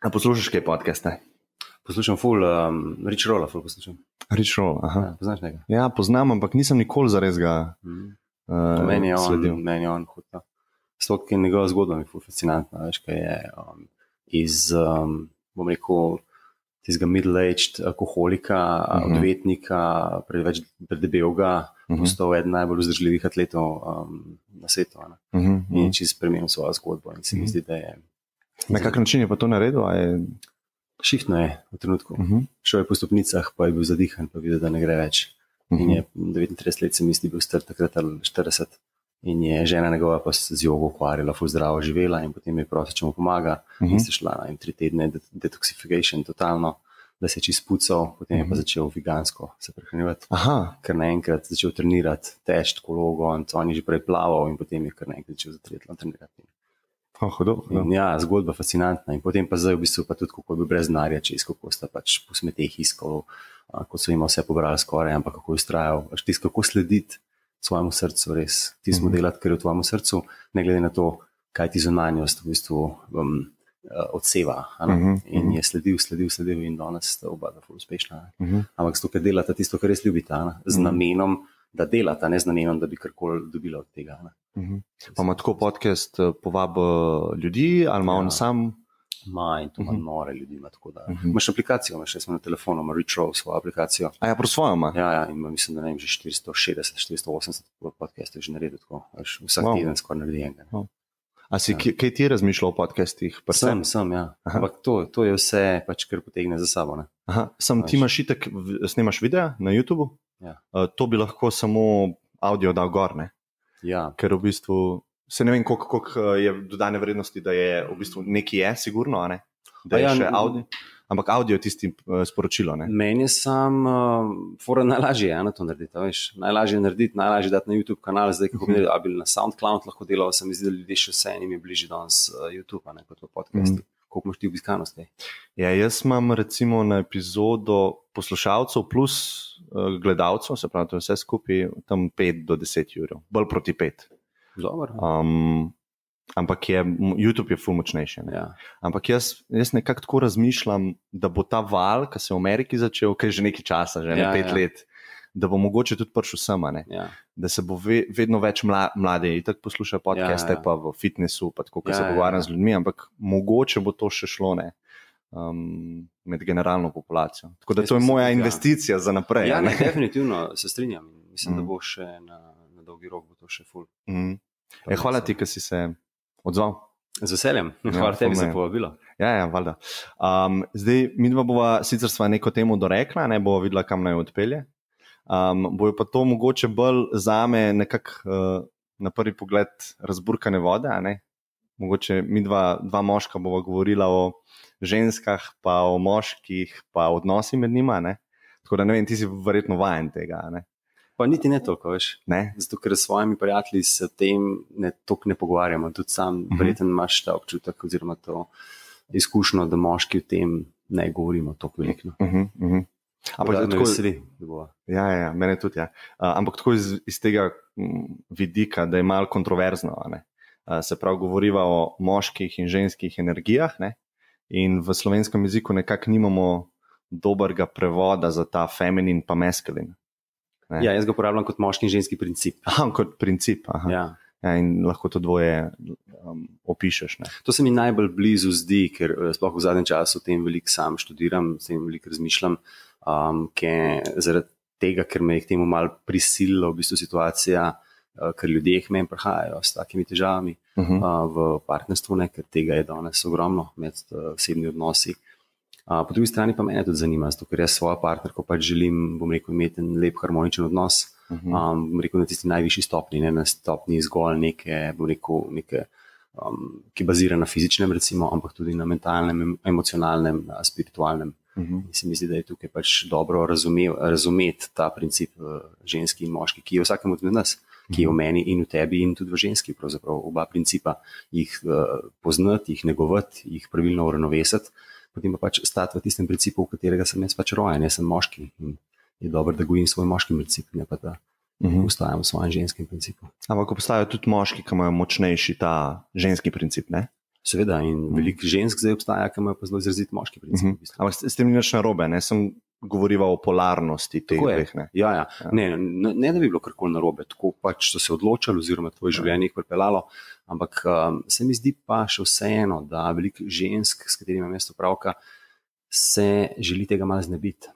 A poslušaš kaj podcaste? Poslušam ful, Rich Rolla ful poslušam. Rich Roll, aha. Ja, poznaš njega? Ja, poznam, ampak nisem nikoli zares ga Meni je sledil. on hud. Stok, ki je njegova zgodba mi ful fascinantna, veš, kaj je iz, bom rekel, tistega middle-aged alkoholika, odvetnika, predebelega, postal eden najbolj vzdržljivih atletov na svetu. In je čisto spremenil svojo zgodbo in se mi zdi, da je... Na kak način je pa to naredil? Šihtno je v trenutku. Šel je po stopnicah, pa je bil zadihan, pa videl, da ne gre več. In je 39 let se misli bil star, takrat ali 40. In je žena njegova pa z jogo ukvarjala, ful zdravo živela in potem je prosil, če mu pomaga. In se šla na 3 tedne detoxification totalno, da se je čist pucal, potem je pa začel vegansko se prehranjevati. Ker naenkrat začel trenirati, težt kologo, on je že prej plaval in potem je kar naenkrat začel za triatlon trenirati. Ja, zgodba fascinantna. In potem pa zdaj v bistvu pa tudi, kako je bil brez denarja, čez kako sta pač po smeteh iskal, kot so jim vse pobrali skoraj, ampak kako je ustrajal. Kako slediti svojemu srcu res. Ti smo delati, ker je v tvojemu srcu, ne glede na to, kaj ti zunanjost v bistvu odseva. In je sledil in danes sta oba ful uspešna. Ampak zato, ker delata tisto, kar res ljubita, z namenom, da delata, ne z namenom, da bi karkoli dobila od tega. Pa ima tako podcast povabi ljudi, ali ima on sam? In to ima nore ljudi. Imaš aplikacijo, imaš na telefonu, ima Rich Roll svojo aplikacijo. A ja, pro svojo ima? Ja, in mislim, da ne vem, že 460-480 podcastov že naredil tako. Vsak teden skoraj naredi enega. A si kaj ti razmišljal o podcastih? Sem, ja. Ampak to je vse, pač, kar potegne za sabo. Ti imaš itak, snimaš videa na YouTubeu? Ja. To bi lahko samo audio dal gor, ne? Ja. Ker v bistvu, se ne vem, koliko je dodane vrednosti, da je v bistvu neki je, sigurno, ne? Da je še audio, ampak audio je tisti sporočilo, ne? Meni je sam najlažje na to narediti, veš. Najlažje dati na YouTube kanal, zdaj kako bi na SoundCloud lahko delal, se mi zdi, da ljudje še vse njim je bližje danes YouTube, ne, kot v podcasti. Koliko imaš ti obiskanosti? Ja, jaz imam recimo na epizodo poslušalcev plus gledalcev, se pravi, to je vse skupaj tam 5 do 10 urov, bolj proti 5. Dobro. Ampak YouTube je ful močnejši. Ja. Ampak jaz nekako tako razmišljam, da bo ta val, ki se v Ameriki začel, ki je že nekaj časa, že 5 let, da bo mogoče tudi prišel sem, da se bo vedno več mlade itak poslušajo podcaste, pa v fitnessu, pa tako, ko se pogovarjam z ljudmi, ampak mogoče bo to še šlo, med generalno populacijo. Tako da to je moja investicija za naprej. Ja, definitivno se strinjam. Mislim, da bo še na dolgi rok bo to še ful. Hvala ti, ki si se odzval. Z veseljem. Hvala tebi za povabilo. Ja, valjda. Zdaj, midva bova, sicer sva neko temu dorekla, ne bova videla, kam naj odpelje. Bojo pa to mogoče bolj zame nekako na prvi pogled razburkane vode, ne? Mogoče mi dva moška bova govorila o ženskah, pa o moških, pa odnosi med njima, ne? Tako da ne vem, ti si verjetno vajen tega, ne? Pa niti ne toliko, veš. Ne? Zato, ker s svojimi prijatelji se o tem toliko ne pogovarjamo. Tudi sam verjetno imaš ta občutek oziroma to izkušnjo, da moški o tem ne govorimo toliko veliko. Ampak tako veseli, da bo. Ja, mene tudi, ja. Ampak tako iz tega vidika, da je malo kontroverzno, ne. Se pravi, govoriva o moških in ženskih energijah, ne. In v slovenskem jeziku nekako nimamo dobrega prevoda za ta feminin pa maskulin. Ja, jaz ga uporabljam kot moški in ženski princip. Kot princip, Ja. Ja, in lahko to dvoje opišeš, ne. To se mi najbolj blizu zdi, ker sploh v zadnjem času o tem veliko sam študiram, o tem veliko razmišljam, zaradi tega, ker me je k temu malo prisililo v bistvu situacija, ker ljudje k meni prihajajo s takimi težavami v partnerstvu, ker tega je danes ogromno med osebni odnosi. Po drugi strani pa mene tudi zanima, zato ker jaz svojo partnerko pač želim, bom rekel, imeti en lep harmoničen odnos, bom rekel, na tisti najvišji stopni, ne na stopni zgolj neke, bom rekel, ki bazira na fizičnem recimo, ampak tudi na mentalnem, emocionalnem, spiritualnem. Se mi zdi, da je tukaj pač dobro razumeti ta princip ženski in moški, ki je v vsakem od nas, ki je v meni in v tebi in tudi v ženski, pravzaprav oba principa, jih poznati, jih negovati, jih pravilno uravnovesiti, potem pa pač stati v tistem principu, v katerega sem jaz pač rojen, jaz sem moški in je dobro, da gojim svoj moški princip, ne pa da ustajam v svojem ženskem principu. Ampak obstajajo tudi moški, ki imajo močnejši ta ženski princip, ne? Seveda, in veliko žensk zdaj obstaja, ki imajo pa zelo izrazit moški princip. V bistvu. Ampak s tem ni nič narobe, ne? Sem govoriva o polarnosti teh dveh. Ja. Ne, da bi bilo karkoli narobe, tako pač so se odločili oziroma tvoje življenje jih pripeljalo, ampak se mi zdi pa še vseeno, da veliko žensk, s katerimi imam mesto pravka, se želi tega malo znebiti.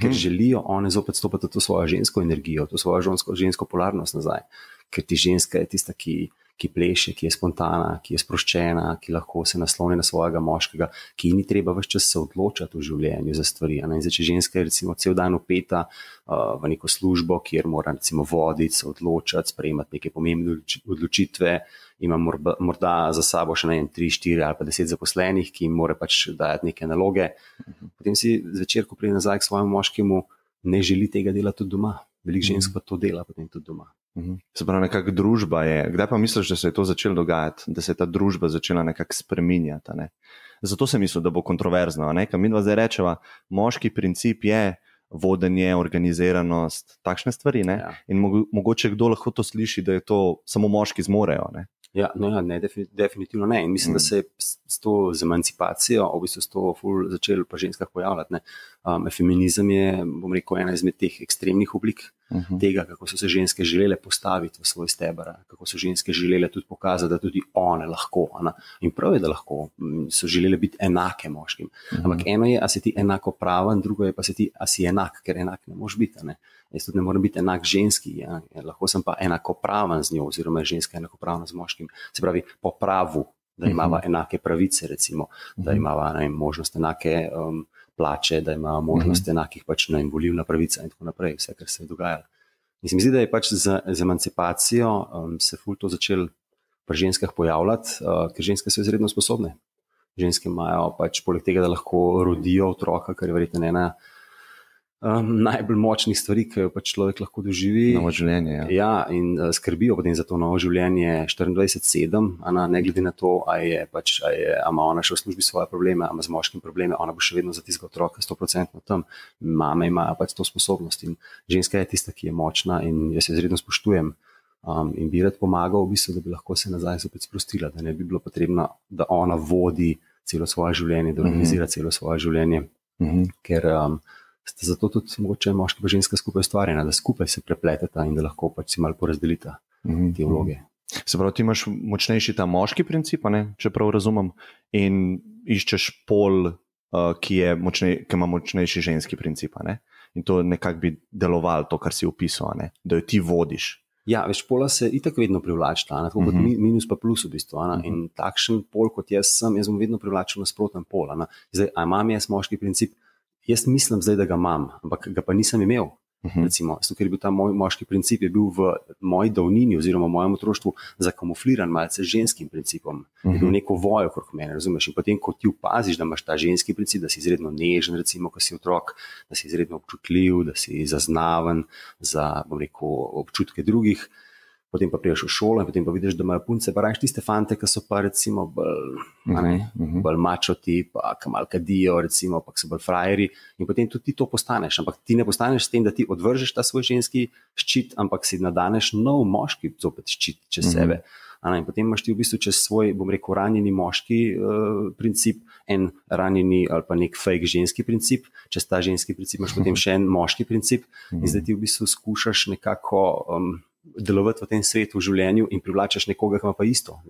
Ker želijo one zopet stopiti v to svojo žensko energijo, to svojo žensko polarnost nazaj. Ker ti ženska je tista, ki pleše, ki je spontana, ki je sproščena, ki lahko se nasloni na svojega moškega, ki ni treba ves čas se odločati v življenju za stvari. In zdaj, če ženska je recimo cel dan upeta v neko službo, kjer mora recimo voditi, se odločati, sprejemati neke pomembne odločitve, ima morda za sabo še 3, 4 ali pa 10 zaposlenih, ki jim mora pač dajati neke naloge, potem si zvečer, ko pride nazaj k svojemu moškemu, ne želi tega delati tudi doma. Veliko žensk pa to dela potem tudi doma. Se pravi, nekako družba je. Kdaj pa misliš, da se je to začelo dogajati, da se je ta družba začela nekako spreminjati? Ne? Zato sem mislil, da bo kontroverzno. Ker mi dva zdaj rečeva, moški princip je vodenje, organiziranost, takšne stvari. Ne? Ja. In mogoče kdo lahko to sliši, da je to samo moški zmorejo. Ne? Ja, definitivno ne. In mislim, da se je s to emancipacijo, v bistvu s to začelo pa ženskah pojavljati. Feminizem je, bom rekel, ena izmed teh ekstremnih oblik tega, kako so se ženske želele postaviti v svoj steber, kako so ženske želele tudi pokazati, da tudi one lahko. In prav je, da lahko so želele biti enake moškim. Ampak eno je, a si ti enakopraven, drugo je pa a si enak, ker enak ne moš biti. Jaz tudi ne morem biti enak ženski, lahko sem pa enakopraven z njo, oziroma ženska enakopravna z moškim. Se pravi, po pravu, da imava enake pravice, recimo, da imava možnost enake plače, da ima možnost enakih pač volilna pravica in tako naprej, vse, kar se je dogajalo. In se mi zdi, da je pač z emancipacijo se ful to začel pri ženskah pojavljati, ker ženske so izredno sposobne. Ženske imajo pač poleg tega, da lahko rodijo otroka, kar je verjetno ena najbolj močnih stvari, ki jo pač človek lahko doživi. Novo življenje, ja, in skrbijo potem za to novo življenje 24/7, ne glede na to, a ima ona še v službi svoje probleme, a ima z moškim probleme, ona bo še vedno za tistega otroka 100% tam. Mame imajo pač to sposobnost in ženska je tista, ki je močna in jaz jo izredno spoštujem. In bi rad pomagal v bistvu, da bi lahko se nazaj zopet sprostila, da ne bi bilo potrebno, da ona vodi celo svoje življenje, da organizira celo svoje življenje, ker sta zato tudi mogoče moški pa ženska skupaj ustvarjena, da skupaj se prepleteta in da lahko pač si malo porazdelita te vloge. Se pravi, ti imaš močnejši ta moški princip, če prav razumem, in iščeš pol, ki ima močnejši ženski princip. In to nekako bi delovalo, to, kar si opisal, da jo ti vodiš. Ja, veš, pola se itak vedno privlačita, tako kot minus pa plus v bistvu. In takšen pol, kot jaz sem, jaz bom vedno privlačil nasproten pol. Zdaj, a imam jaz moški princip? Jaz mislim zdaj, da ga imam, ampak ga pa nisem imel. Recimo, ker je bil ta moj moški princip je bil v moji davnini oziroma v mojem otroštvu zakamufliran malce z ženskim principom. Je bil neko vojo okrog mene, razumeš? In potem, ko ti opaziš, da imaš ta ženski princip, da si izredno nežen, recimo, ko si otrok, da si izredno občutljiv, da si zaznaven za, bom rekel, občutke drugih, potem pa priješ v šolo in potem pa vidiš, da imajo punce pa rajš tiste fante, ki so pa recimo bolj mačoti, pa ki malo kadijo, recimo, pa so bolj frajeri in potem tudi ti to postaneš, ampak ti ne postaneš s tem, da ti odvržeš ta svoj ženski ščit, ampak si nadaneš nov moški zopet ščit čez sebe. In potem imaš ti v bistvu čez svoj, bom rekel, ranjeni moški princip, en ranjeni ali pa nek fake ženski princip, čez ta ženski princip imaš potem še en moški princip in zdaj ti v bistvu skušaš nekako delovati v tem svetu, v življenju in privlačaš nekoga, ki ima pa isto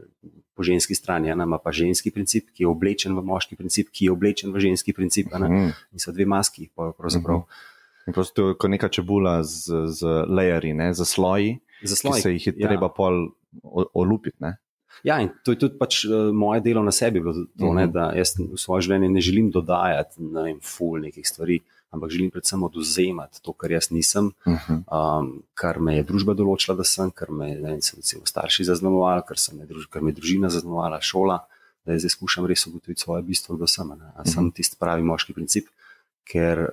po ženski strani, ima pa ženski princip, ki je oblečen v moški princip, ki je oblečen v ženski princip, in so dve maski pravzaprav. In to je kot neka čebula z layeri, z sloji, ki se jih je treba pol olupiti, ne? Ja, in to je tudi pač moje delo na sebi bilo to, da jaz v svoje življenje ne želim dodajati ful nekih stvari, ampak želim predvsem odvzemati to, kar jaz nisem, kar me je družba določila, da sem, kar me so starši zaznamovali, kar me je družina zaznamovala, šola, da jaz zdaj skušam res ugotoviti svoje bistvo, kdo sem. Sem tisti pravi moški princip, ker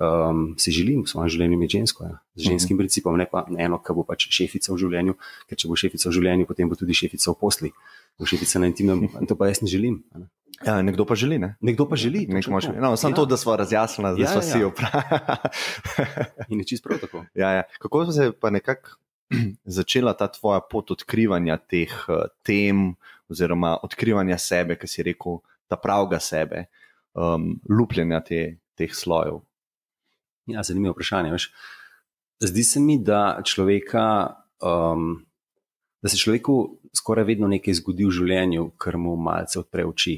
si želim v svojem življenju imeti žensko, z ženskim principom, ne pa eno, ki bo pač šefica v življenju, ker če bo šefica v življenju, potem bo tudi šefica v posli, bo šefica na intimnem, to pa jaz ne želim. Ja, nekdo pa želi, ne? Nekdo pa želi. Samo to, da smo razjasnili, da smo vsi opravili. In je čisto prav tako. Ja. Kako se je pa nekako začela ta tvoja pot odkrivanja teh tem oziroma odkrivanja sebe, ki si rekel, ta pravega sebe, lupljenja teh slojev? Ja, zanimivo vprašanje. Veš. Zdi se mi, da se človeku skoraj vedno nekaj zgodi v življenju, kar mu malce odpre oči.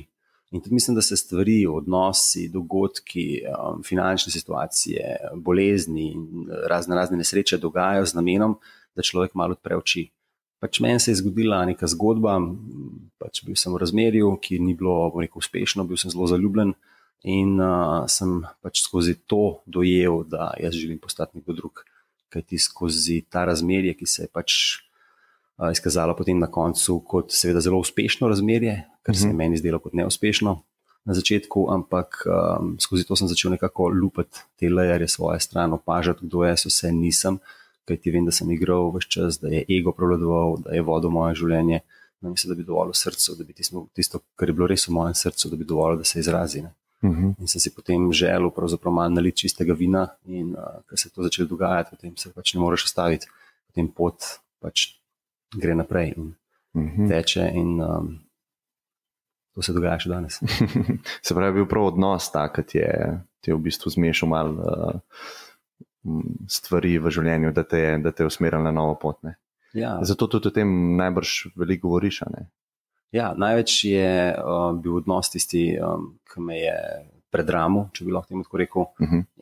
In tudi mislim, da se stvari, odnosi, dogodki, finančne situacije, bolezni in razne nesreče dogajajo z namenom, da človek malo odpre oči. Pač meni se je zgodila neka zgodba, pač bil sem v razmerju, ki ni bilo, bom rekel, uspešno, bil sem zelo zaljubljen in sem pač skozi to dojel, da jaz želim postati nekdo drug. Kajti skozi ta razmerje, ki se je pač izkazalo potem na koncu kot seveda zelo uspešno razmerje, kar se je meni zdelo kot neuspešno na začetku, ampak skozi to sem začel nekako lupati te lejerje svoje stran, opažati, kdo jaz vse nisem, kajti vem, da sem igral ves čas, da je ego prevladoval, da je vodil moje življenje, namesto da bi dovolil srcu, da bi tisto, kar je bilo res v mojem srcu, da bi dovolil, da se izrazi. In sem si potem želel pravzaprav malo naliti čistega vina in ker se je to začelo dogajati, potem se pač ne moreš ustaviti, potem pot pač gre naprej in teče in to se dogaja še danes. Se pravi, bil prav odnos tak, ki ti je v bistvu zmešal malo stvari v življenju, da te je usmeril na novo pot. Ne? Ja. Zato tudi o tem najbrž veliko govoriš, ne? Ja, največ je bil odnos tisti, ki me je predramil, če bi lahko temu tako rekel,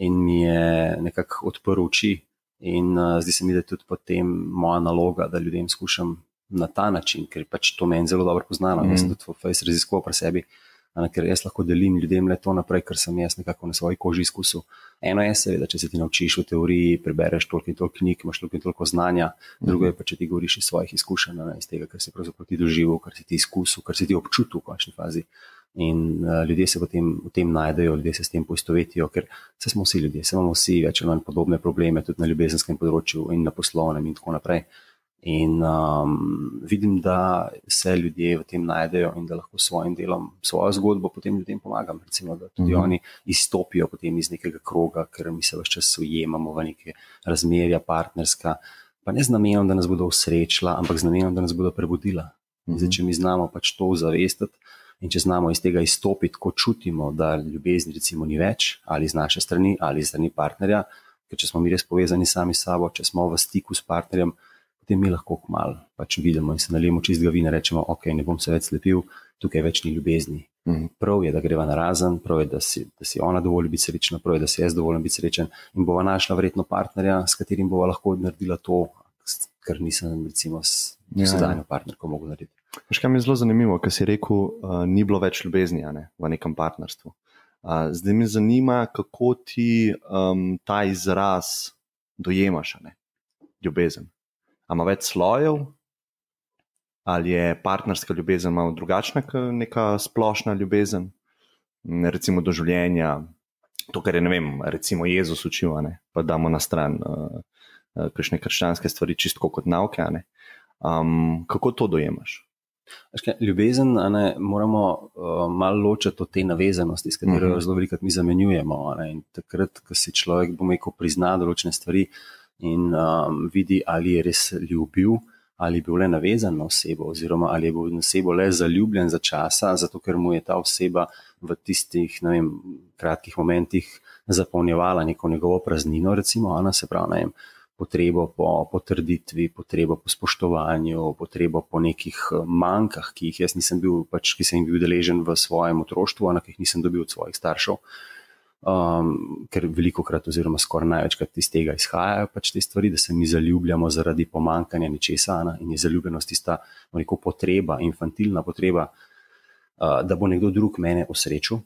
in mi je nekako odprl oči. In zdi se mi, da je tudi potem moja naloga, da ljudem skušam na ta način, ker pač to meni zelo dobro poznano. Jaz sem tudi raziskoval pri sebi, ker jaz lahko delim ljudem le to naprej, ker sem jaz nekako na svoji koži izkusil. Eno je seveda, če se ti naučiš v teoriji, prebereš toliko in toliko knjig, imaš toliko in toliko znanja, drugo je pa, če ti govoriš iz svojih izkušenj, iz tega, kar si pravzaprav ti doživel, kar si ti izkusil, kar si ti občutil v končni fazi. In ljudje se potem v tem najdejo, ljudje se s tem poistovetijo, ker se smo vsi ljudje, se imamo vsi več ali manj podobne probleme, tudi na ljubezenskem področju in na poslovnem in tako naprej. In vidim, da se ljudje v tem najdejo in da lahko s svojim delom, svojo zgodbo potem ljudem pomagam, recimo, da tudi oni izstopijo potem iz nekega kroga, ker mi se vse čas ujemamo v neke razmerja partnerska, pa ne z namenom, da nas bodo usrečila, ampak z namenom, da nas bodo prebudila. In zdaj, če mi znamo pač to zavestiti, in če znamo iz tega izstopiti, ko čutimo, da ljubezni recimo ni več, ali z naše strani, ali z strani partnerja, ker če smo mi res povezani sami s sabo, če smo v stiku s partnerjem, potem mi lahko kmalu pač vidimo in se nalijemo čistega vina, rečemo, ok, ne bom se več slepil, tukaj več ni ljubezni. Prav je, da greva narazen, prav je, da si ona dovolj biti srečna, prav je, da si jaz dovolj biti srečen in bova našla verjetno partnerja, s katerim bova lahko naredila to, kar nisem recimo s sedanjo partnerko mogel narediti. Veš, kaj mi je zelo zanimivo, ker si rekel, ni bilo več ljubezni v nekem partnerstvu. Zdaj me zanima, kako ti ta izraz dojemaš, ljubezen. A ima več slojev? Ali je partnerska ljubezen malo drugačna kot neka splošna ljubezen? Recimo do življenja, to, kar je, ne vem, recimo Jezus učil, pa damo na stran kakšne krščanske stvari, čisto kot nauke. Kako to dojemaš? Ljubezen moramo malo ločiti od te navezanosti, s katero zelo velikokrat mi zamenjujemo. In takrat, ko si človek, bom rekel, prizna določene stvari in vidi, ali je res ljubil, ali je bil le navezan na osebo, oziroma ali je bil na osebo le zaljubljen za časa, zato ker mu je ta oseba v tistih, ne vem, kratkih momentih zapolnjevala neko njegovo praznino, recimo, se pravi, ne vem, potrebo po potrditvi, potrebo po spoštovanju, potrebo po nekih mankah, ki jih jaz nisem bil, pač, ki sem jih bil deležen v svojem otroštvu, ki jih nisem dobil od svojih staršev. Ker velikokrat oziroma skoraj največkrat iz tega izhajajo pač te stvari, da se mi zaljubljamo zaradi pomankanja nečesa in je zaljubljenost tista neko potreba, infantilna potreba, da bo nekdo drug mene osrečil.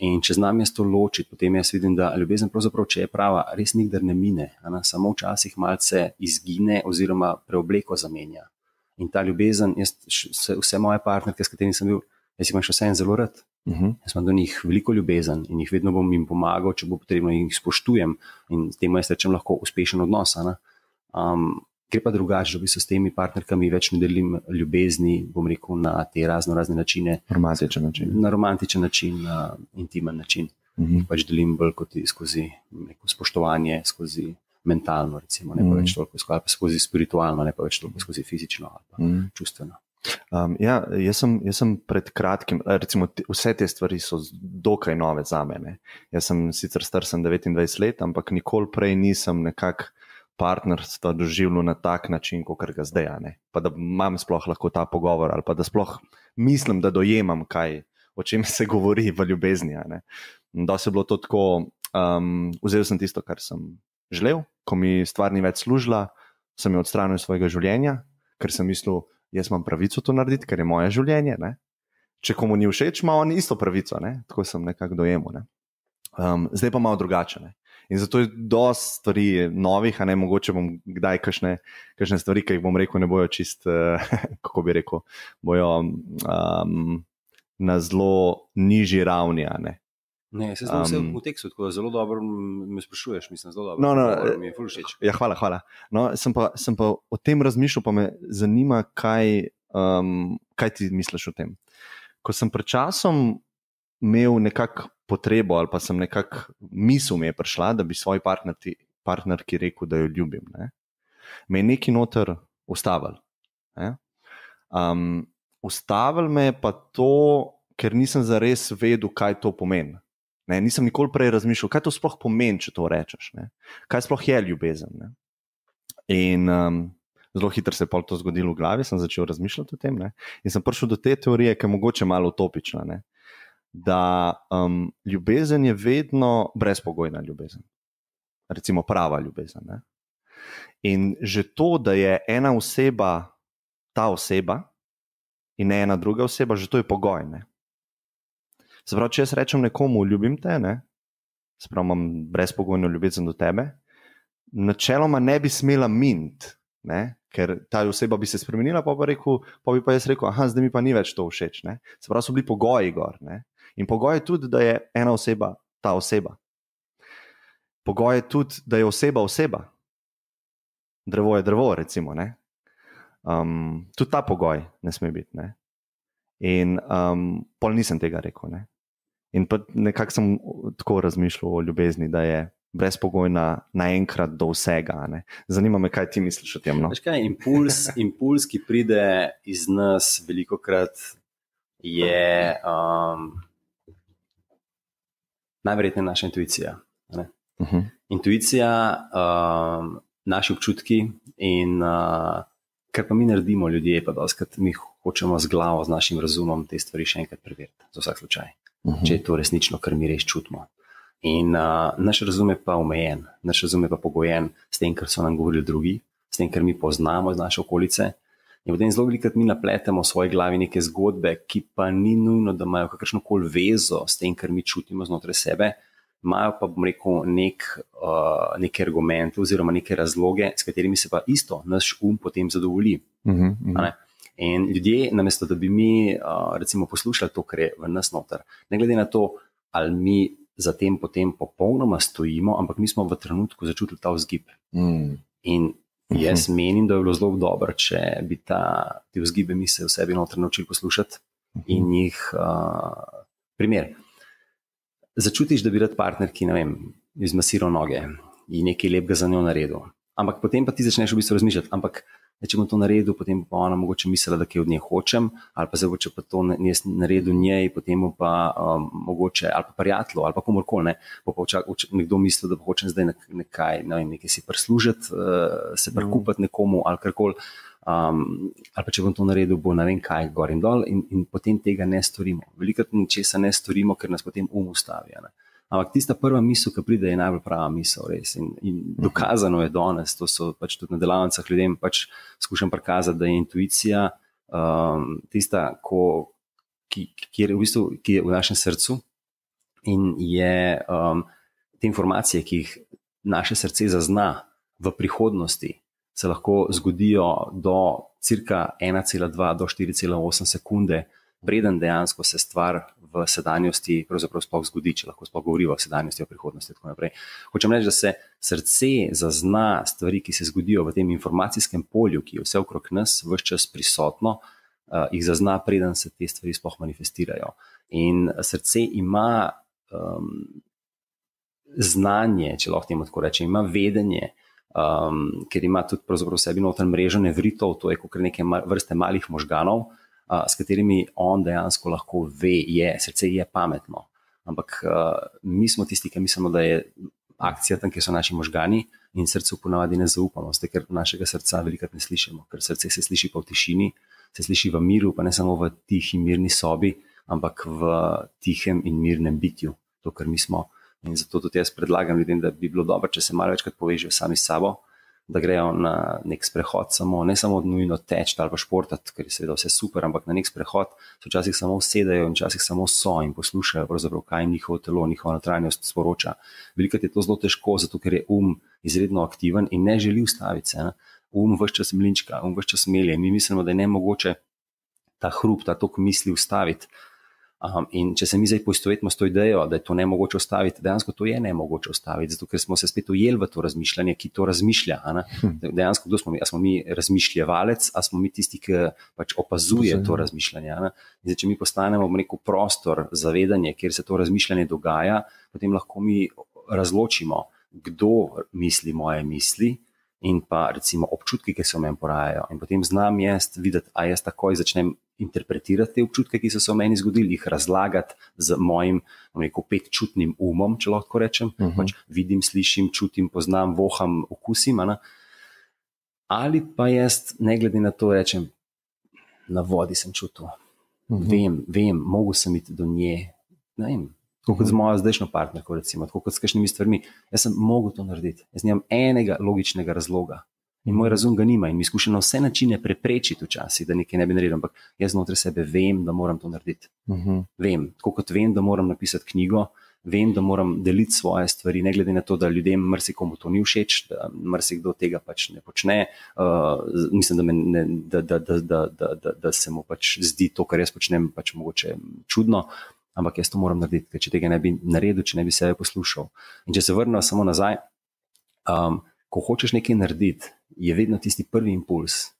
In če znam jaz to ločiti, potem jaz vidim, da ljubezen pravzaprav, če je prava, res nikdar ne mine, samo včasih malce izgine oziroma preobleko zamenja. In ta ljubezen, vse moje partnerke, s katerimi sem bil, jaz imam še vse en zelo rad. Jaz imam do njih veliko ljubezen in jih vedno bom jim pomagal, če bo potrebno, in jih spoštujem in temu jaz rečem lahko uspešen odnos. Gre pa drugače, da s temi partnerkami več ne delim ljubezni, bom rekel, na te razne načine. Romantičen način. Na romantičen način, na intimen način. Pač delim bolj kot skozi spoštovanje, skozi mentalno, recimo, ne pa več toliko skozi spiritualno, ne pa več toliko skozi fizično ali pa čustveno. Jaz sem pred kratkim, recimo vse te stvari so dokaj nove za mene. Jaz sem sicer star, sem 29 let, ampak nikoli prej nisem nekako partnerstva doživljal na tak način, kot ga zdaj, ne. Pa da imam sploh lahko ta pogovor ali pa da sploh mislim, da dojemam, o čem se govori v ljubezni, ne. Da se je bilo to tako, vzel sem tisto, kar sem želel, ko mi stvar ni več služila, sem jo odstranil iz svojega življenja, ker sem mislil, jaz imam pravico to narediti, ker je moje življenje, ne. Če komu ni všeč, ima on isto pravico, ne. Tako sem nekako dojemal, ne. Zdaj pa malo drugače, ne. In zato je dosti stvari novih, a ne, mogoče bom kdaj kakšne stvari, ki jih bom rekel, ne bojo čist, kako bi rekel, bojo na zelo nižji ravni, a ne. Ne, se znam vse v tekstu, tako da zelo dobro me sprašuješ, mislim, zelo dobro, mi je ful všeč. Ja, hvala. No, sem pa o tem razmišljal, pa me zanima, kaj ti misliš o tem. Ko sem pred časom imel nekako potrebo, ali pa sem nekako misel mi je prišla, da bi svoji partnerki rekel, da jo ljubim, ne. Me je neki noter ustavil. Ustavil me je pa to, ker nisem zares vedel, kaj to pomeni. Ne, nisem nikoli prej razmišljal, kaj to sploh pomeni, če to rečeš, ne? Kaj sploh je ljubezen. Ne? In zelo hitro se je pol to zgodilo v glavi, sem začel razmišljati o tem, ne? In sem prišel do te teorije, ki je mogoče malo utopična, ne? Da ljubezen je vedno brezpogojna ljubezen, recimo prava ljubezen. Ne? In že to, da je ena oseba ta oseba in ne ena druga oseba, že to je pogoj, ne? Se pravi, če jaz rečem nekomu, ljubim te, ne? Se pravi, imam brezpogojno ljubezen do tebe, načeloma ne bi smela miniti, ne? Ker ta oseba bi se spremenila, pa bi pa jaz rekel, aha, zdaj mi pa ni več to všeč, ne? Se pravi, so bili pogoji gor, ne? In pogoj je tudi, da je ena oseba ta oseba. Pogoj je tudi, da je oseba oseba. Drevo je drevo, recimo, ne? Tudi ta pogoj ne sme biti, ne? In pol nisem tega rekel, ne? In pa nekako sem tako razmišljal o ljubezni, da je brezpogojna naenkrat do vsega, ne? Zanima me, kaj ti misliš o tem, no? Veš kaj, impuls, ki pride iz nas velikokrat je najverjetneje naša intuicija, ne? Intuicija, naši občutki in kar pa mi naredimo ljudje, pa dostikrat mi hočemo z glavo, z našim razumom te stvari še enkrat preveriti, za vsak slučaj. Če je to resnično, kar mi res čutimo. In naš razum je pa omejen, naš razum je pa pogojen s tem, kar so nam govorili drugi, s tem, kar mi poznamo iz naše okolice. In potem zelo velikokrat mi napletemo v svoji glavi neke zgodbe, ki pa ni nujno, da imajo kakršnokoli vezo s tem, kar mi čutimo znotraj sebe, imajo pa, bom rekel, neke argumente oziroma neke razloge, s katerimi se pa isto naš potem zadovolji. In ljudje, namesto da bi mi recimo poslušali to, kar je v nas noter, ne glede na to, ali mi za tem potem popolnoma stojimo, ampak mi smo v trenutku začutili ta vzgib. In jaz menim, da je bilo zelo dobro, če bi te vzgibe mi se v sebi noter naučili poslušati in jih primer. Začutiš, da bi rad partnerki, ne vem, izmasiral noge in nekaj lepega za njo naredil. Ampak potem pa ti začneš v bistvu razmišljati, ampak če bom to naredil, potem pa ona mogoče mislila, da kaj od nje hočem, ali pa zdaj, če pa to naredil njej, potem pa mogoče, ali pa prijatelju, ali pa komorkoli, ne, pa nekdo misli, da hočem zdaj nekaj si prislužiti, se prikupiti nekomu, ali karkoli, ali pa če bom to naredil, bo ne vem kaj, gor in dol, in potem tega ne storimo. Velikokrat ničesa ne storimo, ker nas potem ustavi, ne. Ampak tista prva misel, ki pride, je najbolj prava misel, res. In dokazano je danes, to so pač tudi na delavnicah ljudem pač skušam prikazati, da je intuicija tista, ki je v našem srcu in je te informacije, ki jih naše srce zazna v prihodnosti, se lahko zgodijo do cirka 1,2 do 4,8 sekunde, preden dejansko se stvar v sedanjosti pravzaprav sploh zgodi, če lahko sploh govorijo o sedanjosti, o prihodnosti in tako naprej. Hočem reči, da se srce zazna stvari, ki se zgodijo v tem informacijskem polju, ki je vse okrog nas, ves čas prisotno, jih zazna, preden se te stvari sploh manifestirajo. In srce ima znanje, če lahko temu tako reče, ima vedenje, ker ima tudi pravzaprav v sebi noter mrežo nevritov, to je kot neke vrste malih možganov, s katerimi on dejansko lahko ve, srce je pametno. Ampak mi smo tisti, ki mislimo, da je akcija tam, kjer so naši možgani, in srcu ponavadi ne zaupamo, ker našega srca velikrat ne slišimo, ker srce se sliši pa v tišini, se sliši v miru, pa ne samo v tihi mirni sobi, ampak v tihem in mirnem bitju, to, kar mi smo. In zato tudi jaz predlagam ljudem, da bi bilo dobro, če se malo večkrat povežejo sami s sabo, da grejo na nek sprehod samo, ne samo nujno teči ali pa športati, ker je seveda vse super, ampak na nek sprehod se včasih samo usedejo in včasih samo so in poslušajo pravzaprav, kaj jim njihovo telo, njihova notranjost sporoča. Velikokrat je to zelo težko, zato ker je izredno aktiven in ne želi ustaviti se. Ves čas mlinčka, ves čas melje. Mi mislimo, da je nemogoče ta hrup, ta tok misli ustaviti. In če se mi zdaj poistovetimo s to idejo, da je to nemogoče ustaviti, dejansko to je nemogoče ustaviti, zato ker smo se spet ujeli v to razmišljanje, ki to razmišlja. Dejansko, kdo smo mi? A smo mi razmišljevalec, a smo mi tisti, ki pač opazuje to razmišljanje? In zdaj, če mi postanemo v neko prostor, zavedanje, kjer se to razmišljanje dogaja, potem lahko mi razločimo, kdo misli moje misli in pa recimo občutki, ki se v meni porajajo. In potem znam jaz videti, a jaz takoj začnem interpretirati te občutke, ki so se v meni zgodili, jih razlagati z mojim, petčutnim umom, če lahko rečem. Pač vidim, slišim, čutim, poznam, voham, okusim. Ali pa jaz, ne glede na to, rečem, na vodi sem čutil. Vem, mogel sem iti do nje. Ne vem, tako kot z mojo zdajšnjo partnerko, recimo, tako kot s kakšnimi stvarmi. Jaz sem mogel to narediti. Jaz nimam enega logičnega razloga. In moj razum ga nima in mi skuša na vse načine preprečiti včasih, da nekaj ne bi naredil, ampak jaz znotraj sebe vem, da moram to narediti. Vem, tako kot vem, da moram napisati knjigo, vem, da moram deliti svoje stvari, ne glede na to, da ljudem marsikomu to ni všeč, da marsikdo tega pač ne počne. Mislim, da se mu pač zdi to, kar jaz počnem, pač mogoče čudno, ampak jaz to moram narediti, ker če tega ne bi naredil, če ne bi sebe poslušal. In če se vrnemo samo nazaj, ko hočeš nekaj narediti, je vedno tisti prvi impuls,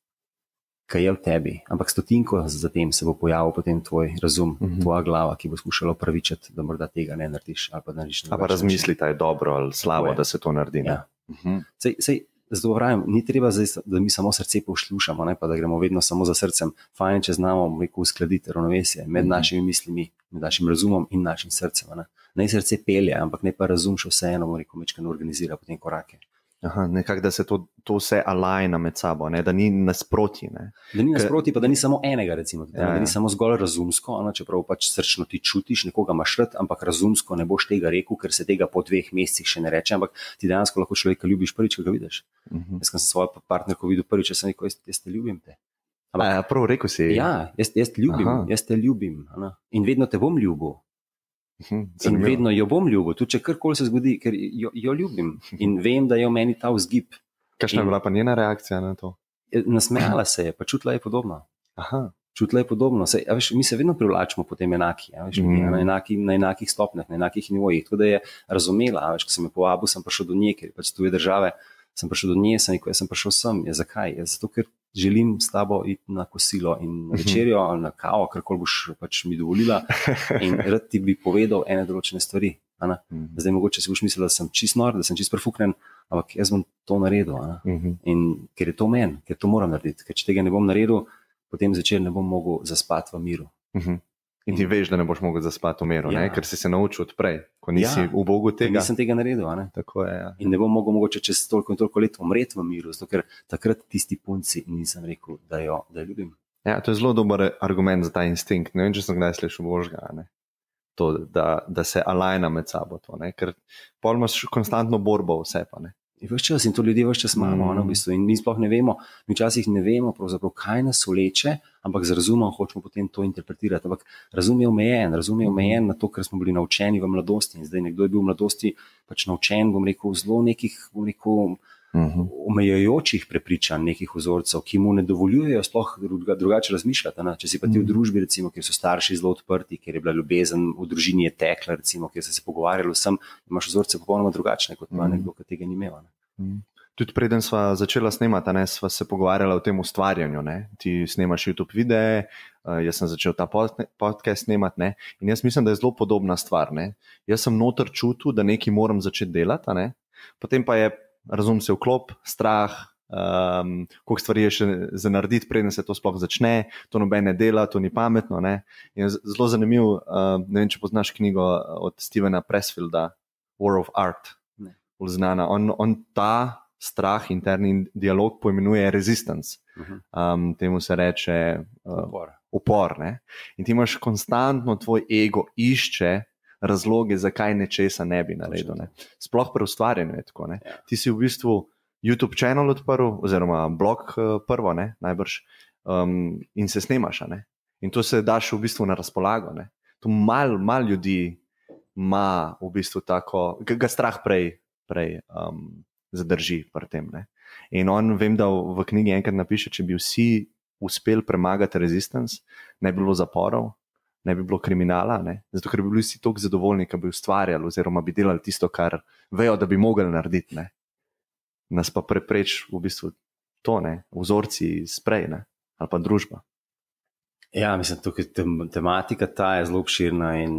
ki je v tebi, ampak stotinko zatem se bo pojavil potem tvoj razum, tvoja glava, ki bo skušala opravičiti, da morda tega ne narediš. Ali pa narediš ali pa razmisliti, je dobro ali slabo, da se to naredi. Ja. Zato pravim, ni treba, da mi samo srce poslušamo, ne pa da gremo vedno samo za srcem. Fajn, če znamo uskladiti ravnovesje med našimi mislimi, med našim razumom in našim srcem. Naj srce pelje, ampak ne pa razum še vseeno, mečkano organizira potem korake. Nekako, da se to vse alajna med sabo, ne? Da ni nasproti. Ne? Da ni nasproti, pa da ni samo enega, recimo. Da ni samo zgolj razumsko, čeprav pač srčno ti čutiš, nekoga imaš rad, ampak razumsko ne boš tega rekel, ker se tega po 2 mesecih še ne reče, ampak ti dejansko lahko človeka ljubiš prvič, ko ga vidiš. Jaz sem svojo partnerko videl prvič, jaz sem rekel, jaz te ljubim te. Prav rekel si. Ja, jaz te ljubim. In vedno te bom ljubil. In vedno jo bom ljubil, tudi če karkoli se zgodi, ker jo ljubim in vem, da je v meni ta vzgib. Kakšna je bila pa njena reakcija na to? Nasmejala se je, pa čutila je podobno. Čutila je podobno. Mi se vedno privlačimo potem enaki, na enakih stopnjah, na enakih nivojih. Tako da je razumela, ko sem jo povabil, sem prišel do nje, ker je pač tuje države, sem prišel do nje, jaz sem prišel sem. Zakaj? Zato, ker želim s tabo iti na kosilo in na večerjo ali na kavo, karkoli boš pač mi dovolila, in rad ti bi povedal ene določene stvari. Zdaj mogoče si boš mislila, da sem čist nor, da sem čist prefuknen, ampak jaz bom to naredil. In ker je to men, ker to moram narediti, ker če tega ne bom naredil, potem zvečer ne bom mogel zaspati v miru. In ti veš, da ne boš mogel zaspati v miru, ker si se naučil odprej, ko nisi v Bogu tega. Nisem tega naredil. Tako je, In ne bom mogel mogoče čez toliko in toliko let umreti v miru, zato ker takrat tisti punci nisem rekel, da jo ljubim. Ja, to je zelo dober argument za ta instinkt. Ne vem, če sem kdaj slišal božga. To, da se alajna med sabo. To, ker pol imaš konstantno borbo vse pa. In to ljudje vse čas imamo, v bistvu. In mi sploh ne vemo, mi včasih ne vemo, kaj nas vleče, ampak z razumom hočemo potem to interpretirati. Ampak razum je omejen na to, kar smo bili naučeni v mladosti. In zdaj nekdo je bil v mladosti pač naučen, zelo nekih, omejujočih prepričanj, nekih vzorcev, ki mu ne dovoljujejo sploh drugače razmišljati. Če si pa ti v družbi, recimo, kjer so starši zelo odprti, kjer je bila ljubezen, v družini je tekla, recimo, kjer so se pogovarjali vsem, imaš vzorce popolnoma drugačne, kot pa nekdo, ki tega ni imel. Tudi preden sva začela snemati, sva se pogovarjala o tem ustvarjanju. Ti snemaš YouTube videe, jaz sem začel ta podcast snemati, in jaz mislim, da je zelo podobna stvar. Jaz sem noter čutil, da nekaj moram začeti delati, potem pa je razum se vklop, strah, koliko stvari je še za narediti, preden se to sploh začne, to noben ne dela, to ni pametno. Ne? In zelo zanimiv, ne vem, če poznaš knjigo od Stevena Pressfielda, War of Art. Znana. On ta strah, interni dialog poimenuje resistance. Temu se reče upor. Ne? In ti imaš konstantno, tvoj ego išče razloge, zakaj nečesa ne bi naredil. Ne? Sploh pri ustvarjanju je tako. Ne? Ja. Ti si v bistvu YouTube channel odprl, oziroma blog prvo, ne? Najbrž, in se snemaš. Ne? In to se daš v bistvu na razpolago. Ne? To mal ljudi ima v bistvu tako, ga strah prej zadrži pri tem. Ne? In on, vem, da v knjigi enkrat napiše, če bi vsi uspeli premagati resistance, ne bi bilo zaporov, ne bi bilo kriminala, ne? Zato ker bi bili vsi toliko zadovoljni, ki bi ustvarjali oziroma bi delali tisto, kar vejo, da bi mogli narediti. Ne? Nas pa prepreč v bistvu to, ne? Vzorci sprej, ne? Ali pa družba. Ja, mislim, tukaj tematika ta je zelo obširna in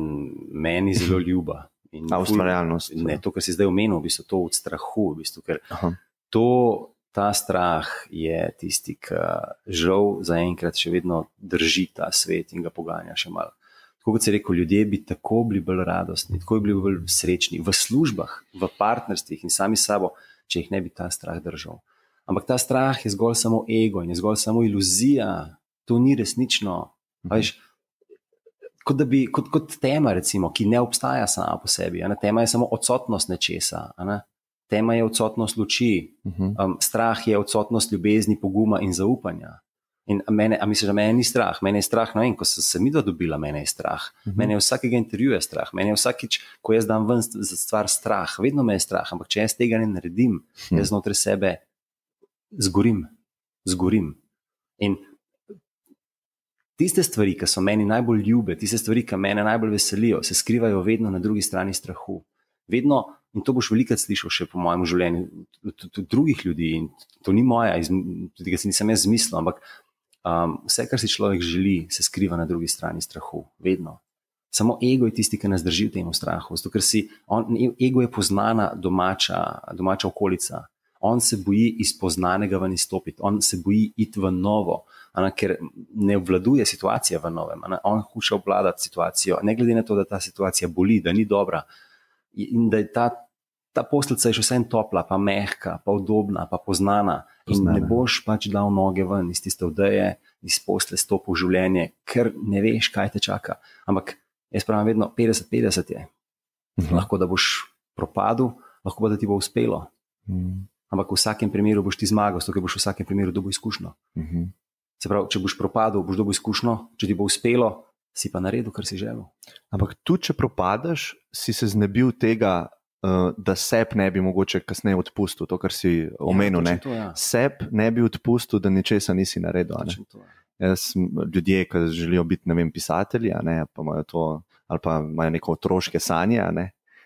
meni zelo ljuba. Ustvarjalnost. Ne, to, kar si zdaj omenil, v bistvu to od strahu, v bistvu, ker ta strah je tisti, ki žal zaenkrat še vedno drži ta svet in ga poganja še malo. Tako kot si rekel, ljudje bi tako bili bolj radostni, tako bi bili bolj srečni v službah, v partnerstvih in sami sabo, če jih ne bi ta strah držal. Ampak ta strah je zgolj samo ego in je zgolj samo iluzija, to ni resnično. Veš, kot tema, recimo, ki ne obstaja sama po sebi. Tema je samo odsotnost nečesa. Tema je odsotnost luči. Strah je odsotnost ljubezni, poguma in zaupanja. In misliš, da mene ni strah? Mene je strah, no, in ko sem se midva dobila, mene je strah. Mene je vsakega intervjuja strah. Mene je vsakič, ko jaz dam ven za stvar strah. Vedno me je strah, ampak če jaz tega ne naredim, jaz znotraj sebe zgorim. In tiste stvari, ki so meni najbolj ljube, tiste stvari, ki mene najbolj veselijo, se skrivajo vedno na drugi strani strahu. Vedno, in to boš velikrat slišal še po mojem življenju, tudi drugih ljudi, in to ni moja, tudi ga si nisem jaz zmislil, ampak vse, kar si človek želi, se skriva na drugi strani strahu. Vedno. Samo ego je tisti, ki nas drži v tem strahu. Zato, ker ego je poznana domača okolica. On se boji iz poznanega ven izstopiti, on se boji iti v novo, ker ne obvladuje situacija v novem. On hoče obvladati situacijo, ne glede na to, da ta situacija boli, da ni dobra in da je ta posteljica je še vsem topla, pa mehka, pa udobna, pa poznana. In ne boš pač dal noge ven iz tiste odeje, iz postelje stopil v življenje, ker ne veš, kaj te čaka. Ampak jaz pravim vedno 50-50 je. Lahko da boš propadel, lahko pa da ti bo uspelo. Ampak v vsakem primeru boš ti zmagal, zato ker boš v vsakem primeru dobil izkušnjo. Se pravi, če boš propadel, boš dobil izkušnjo, če ti bo uspelo, si pa naredil, kar si želel. Ampak tudi, če propadaš, si se znebil tega, da seb ne bi mogoče kasneje odpustil, to, kar si omenil. Seb ne bi odpustil, da ničesa nisi naredil. Ljudje, ki želijo biti, ne vem, pisatelji, pa imajo to, ali pa imajo neko otroške sanje,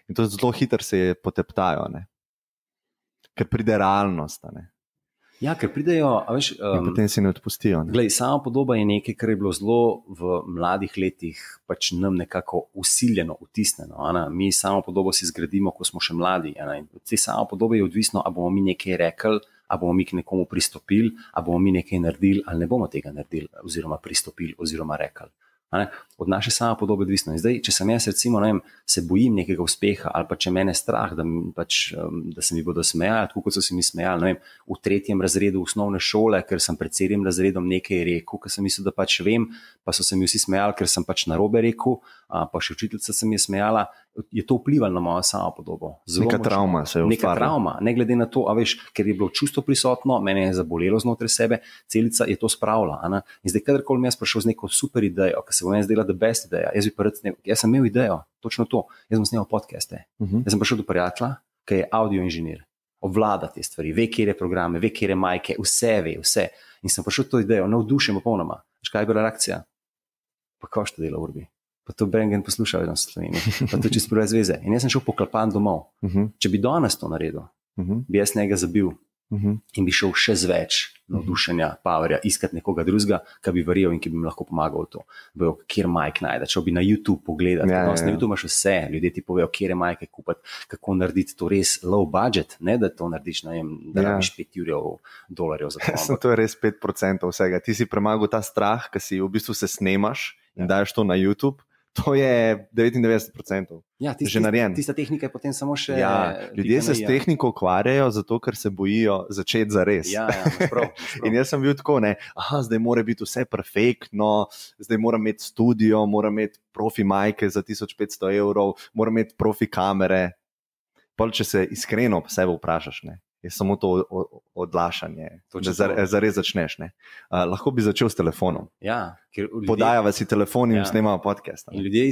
in to zelo hitro se poteptajo, ker pride realnost. Ja, ker pridejo, veš, in potem si ne odpustijo. Glej, sama podoba je nekaj, kar je bilo zelo v mladih letih pač nam nekako usiljeno, vtisnjeno. Mi samo podobo si zgradimo, ko smo še mladi. Te samo podobe je odvisno, a bomo mi nekaj rekli, a bomo mi k nekomu pristopili, a bomo mi nekaj naredili, ali ne bomo tega naredili, oziroma pristopili, oziroma rekli. Od naše sama podobe odvisno. In zdaj, če sem jaz recimo, ne vem, se bojim nekega uspeha, ali pa če mene strah, da se mi bodo smejali, tako kot so se mi smejali, ne vem, v 3. razredu osnovne šole, ker sem pred 7. razredom nekaj rekel, ker sem mislil, da pač vem, pa so se mi vsi smejali, ker sem pač narobe rekel, pa še učiteljica se mi je smejala, je to vplivalo na mojo samo podobo. Neka travma se je ustvarila. Neka travma, ne glede na to, a veš, ker je bilo čustvo prisotno, mene je zabolelo znotraj sebe, celica je to spravila. In zdaj, kadarkoli mi jaz prišel z neko super idejo, ki se bo meni zdela the best ideja, jaz sem imel idejo, točno to, jaz sem snemal podcaste. Jaz sem prišel do prijatelja, ki je audio inženir, obvlada te stvari, ve, kjer je programe, ve, kjer je majke, vse ve, vse. In sem prišel to idejo, navdušen popolnoma. Veš, kaj je bila reakcija? Pa kaj šta dela, Urbi? Pa to Brengen poslušal v Sloveniji, pa to čisto prve zveze. In jaz sem šel poklapan domov. Če bi danes to naredil, bi jaz njega zabil in bi šel še z več navdušenja, powerja, iskati nekoga drugega, ki bi verjel in ki bi jim lahko pomagal v to. Bojo, kjer majk najde, če bi na YouTube pogledal. Na YouTube imaš vse, ljudje ti povejo, kjer je majke kupiti, kako narediti to res low budget, ne da to narediš, ne vem, da rabiš $5 za to. To je res 5% vsega. Ti si premagal ta strah, ki si v bistvu se snemaš in daješ to na YouTube. To je 99%. Ja, že narejen. Tista tehnika je potem samo še... Ljudje se s tehniko ukvarjajo zato, ker se bojijo začeti zares. Prav. In jaz sem bil tako, zdaj mora biti vse perfektno, zdaj moram imeti studio, moram imeti profi majke za €1500, moram imeti profi kamere. Pol, če se iskreno sebe vprašaš, je samo to odlašanje, da zares začneš. Lahko bi začel s telefonom. Podajava si telefon in snemava podcast. In ljudje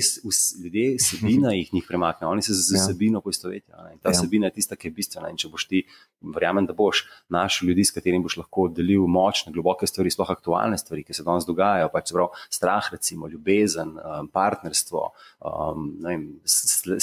sebina jih njih premakne, oni se z sebino poistovetijo. Ta sebina je tista, ki je bistvena. In če boš ti, verjamem, da boš našel ljudi, s katerim boš lahko delil močne, globoke stvari, sploh aktualne stvari, ki se danes dogajajo, strah, recimo, ljubezen, partnerstvo,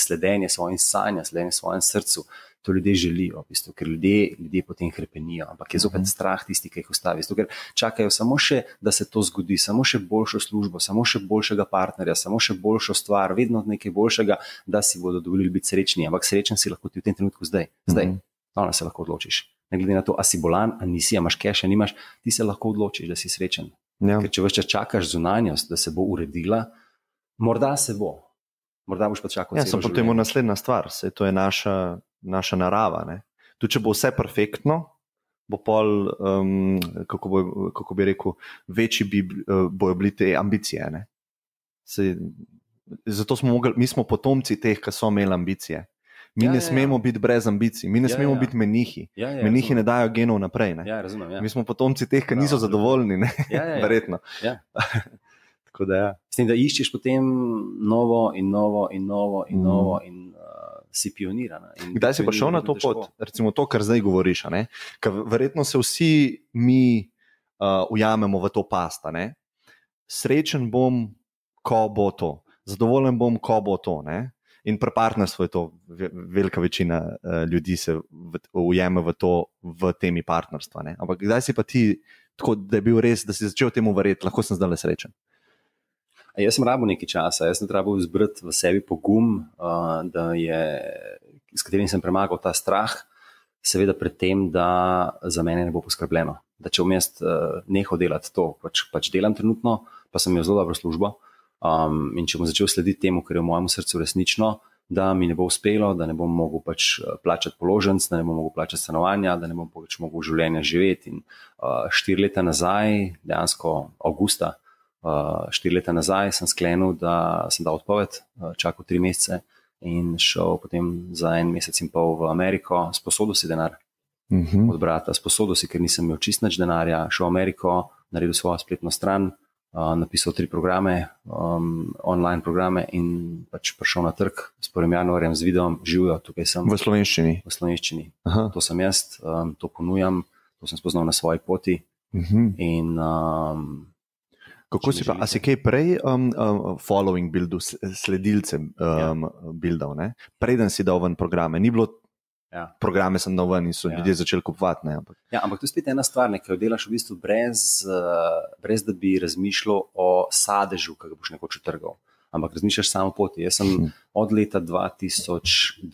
sledenje svojim sanjam, sledenje svojim srcu. To ljudje želijo, v bistvu, ker ljudje potem hrepenijo, ampak je zopet strah tisti, ki jih ustavi, v bistvu, ker čakajo samo še, da se to zgodi, samo še boljšo službo, samo še boljšega partnerja, samo še boljšo stvar, vedno nekaj boljšega, da si bodo dovolili biti srečni, ampak srečen si lahko ti v tem trenutku zdaj, danes se lahko odločiš. Ne glede na to, a si bolan, a nisi, a imaš keša, nimaš, ti se lahko odločiš, da si srečen. Ker če ves čas čakaš zunanjost, da se bo uredila, morda se bo. Morda boš pa čakal celo življenje. Potem je naslednja stvar, to je naša narava. Tudi če bo vse perfektno, bo pol, kako bi rekel, večji bojo bili te ambicije. Zato mi smo potomci teh, ki so imeli ambicije. Mi ne smemo biti brez ambicij, mi ne smemo biti menihi. Menihi ne dajo genov naprej. Mi smo potomci teh, ki niso zadovoljni, verjetno. Tako da S tem, da iščeš potem novo in si pioniran. Kdaj si prišel na to pot? Recimo to, kar zdaj govoriš. Ker verjetno se vsi mi ujamemo v to pasta. Srečen bom, ko bo to. Zadovoljen bom, ko bo to. In pri partnerstvu je to. Velika večina ljudi se ujame v temi partnerstva. Ampak kdaj si pa ti, tako da je bil res, da si začel temu verjeti, lahko sem zdaj srečen? Jaz sem rabil nekaj časa, jaz sem rabil zbrati v sebi pogum, s katerim sem premagal ta strah, seveda pred tem, da za mene ne bo poskrbljeno. Da če vmes nehal delati to, pač delam trenutno, pa sem imel zelo dobro službo, in če bom začel slediti temu, kar je v mojem srcu resnično, da mi ne bo uspelo, da ne bom mogel plačati položnic, da ne bom mogel plačati stanovanja, da ne bom mogel življenja živeti. In 4 leta nazaj, dejansko avgusta, 4 leta nazaj sem sklenil, da sem dal odpoved, čakal 3 mesece in šel potem za 1 mesec in pol v Ameriko, sposodil si denar od brata, sposodil si, ker nisem imel čist nič denarja, šel v Ameriko, naredil svojo spletno stran, napisal 3 programe, online programe in pač prišel na trg s 1. januarjem z videom, živijo, tukaj sem. V slovenščini? V slovenščini. To sem jaz, to ponujam, to sem spoznal na svoji poti in kako si pa, a si kaj prej following buildu, sledilce buildov, preden si dal ven programe, ni bilo programe sem dal ven in so ljudje začeli kupovati. Ampak to je spet ena stvar, ki jo delaš v bistvu brez da bi razmišljal o sadežu, ki ga boš nekoč utrgal, ampak razmišljaš samo poti. Jaz sem od leta 2012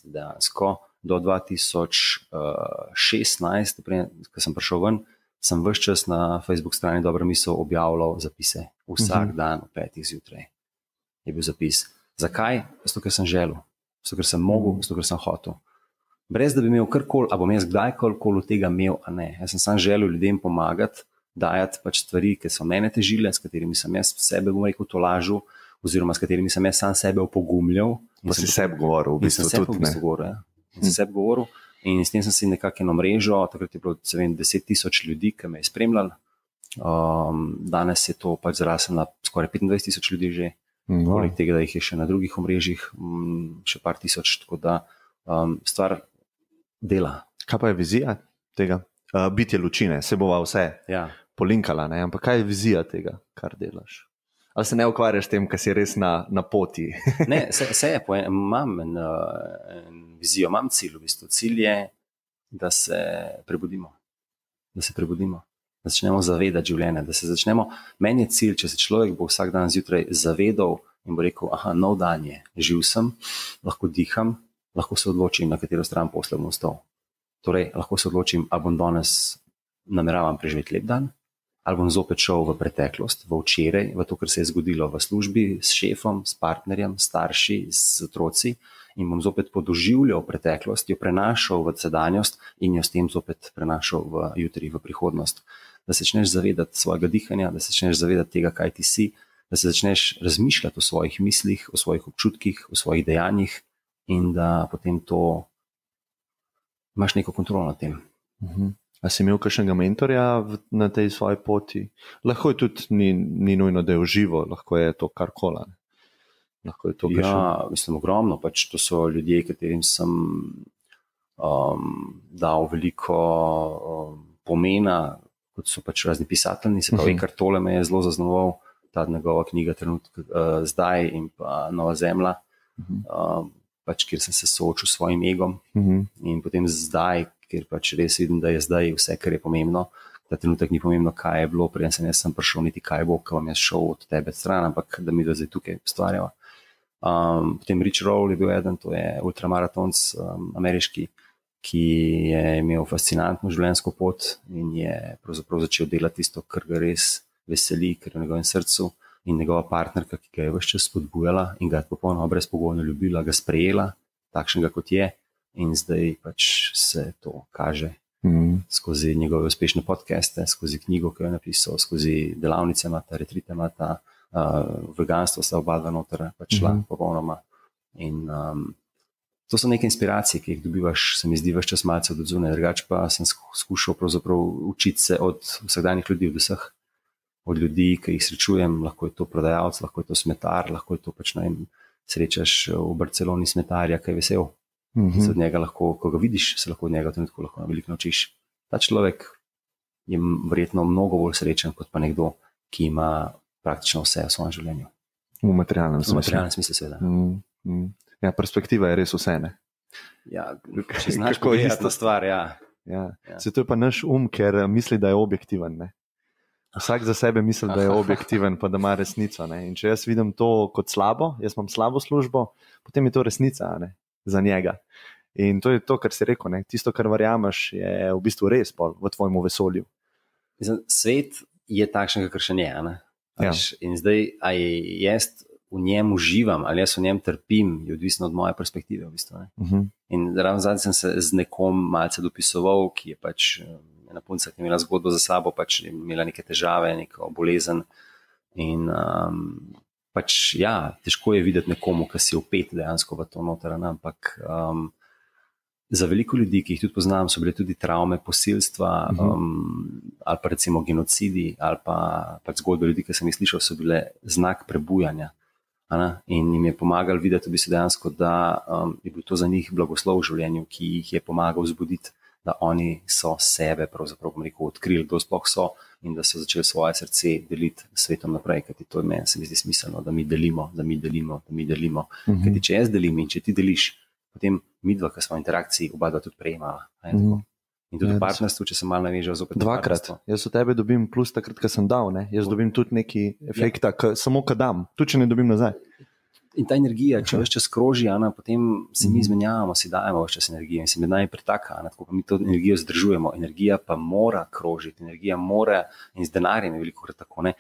dejansko do 2016, ko sem prišel ven, sem ves čas na Facebook strani Dobra misel objavljal zapise. Vsak dan ob 5 zjutraj je bil zapis. Zakaj? Zato, ker sem želel. Zato, ker sem mogel, zato, ker sem hotel. Brez da bi imel karkoli, a bom jaz kdajkoli od tega imel, a ne. Jaz sem sam želel ljudem pomagati, dajati pač stvari, ki so mene težile, s katerimi sem jaz sebe, bom rekel, tolažil, oziroma s katerimi sem jaz sam sebe opogumljal. Pa si sebi govoril, v bistvu tudi, ne? Sem sebi govoril. In s tem sem si nekako eno mrežo, takrat je bilo 10,000 ljudi, ki me je spremljali. Danes je to pač zraslo na skoraj 25,000 ljudi že, poleg tega, da jih je še na drugih omrežjih, še par tisoč, tako da stvar dela. Kaj pa je vizija tega? Bitje lučine, se bova vse polinkala, ampak kaj je vizija tega, kar delaš? Ali se ne ukvarjaš tem, kar si res na poti? Ne, imam vizijo, imam cilj v bistvu. Cilj je, da se prebudimo. da se prebudimo, da začnemo zavedati življenje, da se začnemo, meni je cilj, če se človek bo vsak dan zjutraj zavedal in bo rekel, nov dan je, živ sem, lahko diham, lahko se odločim, na katero stran posle bom stal. Torej, lahko se odločim, ali bom danes nameravam preživeti lep dan, ali bom zopet šel v preteklost, v včeraj, v to, kar se je zgodilo v službi, s šefom, s partnerjem, starši, s otroci in bom zopet podoživljal preteklost, jo prenašal v sedanjost in jo s tem zopet prenašal v jutri, v prihodnost. Da se začneš zavedati svojega dihanja, da se začneš zavedati tega, kaj ti si, da se začneš razmišljati o svojih mislih, o svojih občutkih, o svojih dejanjih in da potem to imaš neko kontrolo nad tem. A si imel kakšnega mentorja na tej svoji poti? Lahko je tudi, ni nujno, da je v živo, lahko je to karkoli. Lahko je to kakšen... Ja, mislim, ogromno. Pač to so ljudje, katerim sem dal veliko pomena, kot so pač razni pisatelji. Se pravi, Eckhart Tolle me je zelo zaznamoval, ta njegova knjiga Trenutek zdaj in pa Nova zemlja, pač kjer sem se soočil s svojim egom in potem zdaj, kjer pač res vidim, da je zdaj vse, kar je pomembno. Ta trenutek ni pomembno, kaj je bilo, preden sem jaz prišel, niti kaj bo, ko vam jaz šel od tebe stran, ampak da mi da zdaj tukaj stvarjava. Potem Rich Roll je bil eden, to je ultramaratonc ameriški, ki je imel fascinantno življenjsko pot in je pravzaprav začel delati tisto, kar ga res veseli, kar je v njegovem srcu, in njegova partnerka, ki ga je ves čas spodbujala in ga je popolnoma brezpogojno ljubila, ga sprejela, takšnega kot je. In zdaj pač se to kaže skozi njegove uspešne podcaste, skozi knjigo, ki jo je napisal, skozi delavnice imata, retrite imata, veganstvo sta oba dva noter pač šla popolnoma. In to so neke inspiracije, ki jih dobivaš, se mi zdi ves čas malce od odzune, drugače pa sem skušal pravzaprav učiti se od vsakdanjih ljudi, od vseh, od ljudi, ki jih srečujem, lahko je to prodajalec, lahko je to smetar, lahko je to pač srečaš v Barceloni smetarja, ki je vesel. Se od njega lahko, ko ga vidiš, se lahko od njega trenutku lahko veliko naučiš. Ta človek je verjetno mnogo bolj srečen kot pa nekdo, ki ima praktično vse v svojem življenju. V materialnem smislu. V materialnem smislu, seveda. Ja, perspektiva je res vse, ne? Ja, če znaš pogledati to stvar, ja. Se to je pa naš ker misli, da je objektiven, ne? Vsak za sebe misli, da je objektiven, pa da ima resnico, ne? In če jaz vidim to kot slabo, jaz imam slabo službo, potem je to resnica, ne? Za njega. In to je to, kar si rekel, ne? Tisto, kar verjameš, je v bistvu res v tvojemu vesolju. Svet je takšen, kakor še ne? Ja. In zdaj, ali jaz v njem uživam, ali jaz v njem trpim, je odvisno od moje perspektive v bistvu, ne? In ravno zadnji sem se z nekom malce dopisoval, ki je pač ena punca, ki je imela zgodbo za sabo, pač je imela neke težave, neko bolezen in pač ja, težko je videti nekomu, ki si vpet dejansko v to noter, ampak za veliko ljudi, ki jih tudi poznam, so bile tudi travme posilstva, ali pa recimo genocidi, ali pa pač zgodbe ljudi, ki sem jih slišal, so bile znak prebujanja. In jim je pomagal videti v bistvu dejansko, da je bil to za njih blagoslov v življenju, ki jih je pomagal vzbuditi, da oni so sebe pravzaprav, bom rekel, odkrili, kdo sploh so in da so začeli svoje srce deliti svetom naprej, kajti to je meni se mi zdi smiselno, da mi delimo. Kajti če jaz delim in če ti deliš, potem midva, ki smo v interakciji, oba dva tudi prejemala. In tudi v partnerstvu, če se malo navežejo zopet. Dvakrat. Jaz od tebe dobim plus takrat, ko sem dal, ne? Jaz dobim tudi neki efekta, samo ko dam, tudi če ne dobim nazaj. In ta energija, če več čas kroži, potem se mi izmenjavamo, si dajemo več čas energije in se med nami pretaka, tako pa mi to energijo zdržujemo. Energija pa mora krožiti, energija mora, in z denarjem je veliko krat tako, ne.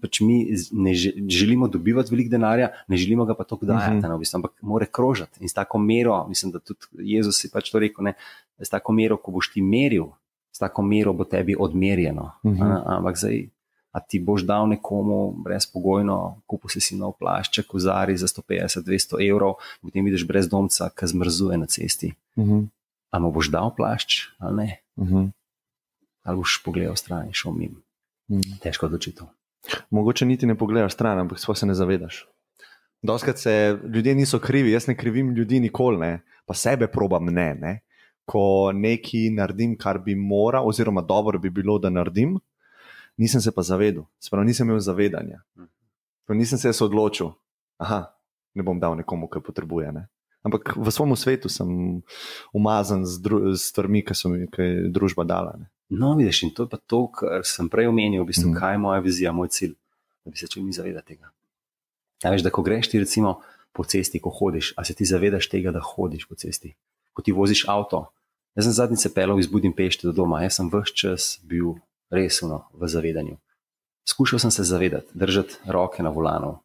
Pač mi ne želimo dobivati veliko denarja, ne želimo ga pa toliko dajati, v bistvu, ampak mora krožiti. In s tako mero, mislim, da tudi Jezus je pač to rekel, ne, s tako mero, ko boš ti meril, s tako mero bo tebi odmerjeno. Ampak zdaj, a ti boš dal nekomu brezpogojno, kupil si nov plašček v Zari za 150-200 evrov, potem vidiš brezdomca, ki zmrzuje na cesti. A mu boš dal plašč, ali ne? Ali boš pogledal stran in šel mimo? Težko odločitev. Mogoče niti ne pogledaš stran, ampak sploh se ne zavedaš. Dostikrat ljudje niso krivi, jaz ne krivim ljudi nikoli, ne? Pa sebe probam, ne? Ko nekaj naredim, kar bi moral, oziroma dobro bi bilo, da naredim, nisem se pa zavedal, spravo nisem imel zavedanja. Nisem se odločil, ne bom dal nekomu, ki potrebuje, ne. Ampak v svojem svetu sem umazan z stvarmi, ki je družba dala, ne. No, vidiš, in to je pa to, kar sem prej omenil, v bistvu, kaj je moja vizija, moj cilj, da bi se čim mi zavedati tega. Ja, veš, da ko greš ti recimo po cesti, ko hodiš, a se ti zavedaš tega, da hodiš po cesti, ko ti voziš avto. Jaz sem zadnjič se pelal iz Budimpešte do doma, jaz sem ves čas bil resno v zavedanju. Skušal sem se zavedati, držati roke na volanu,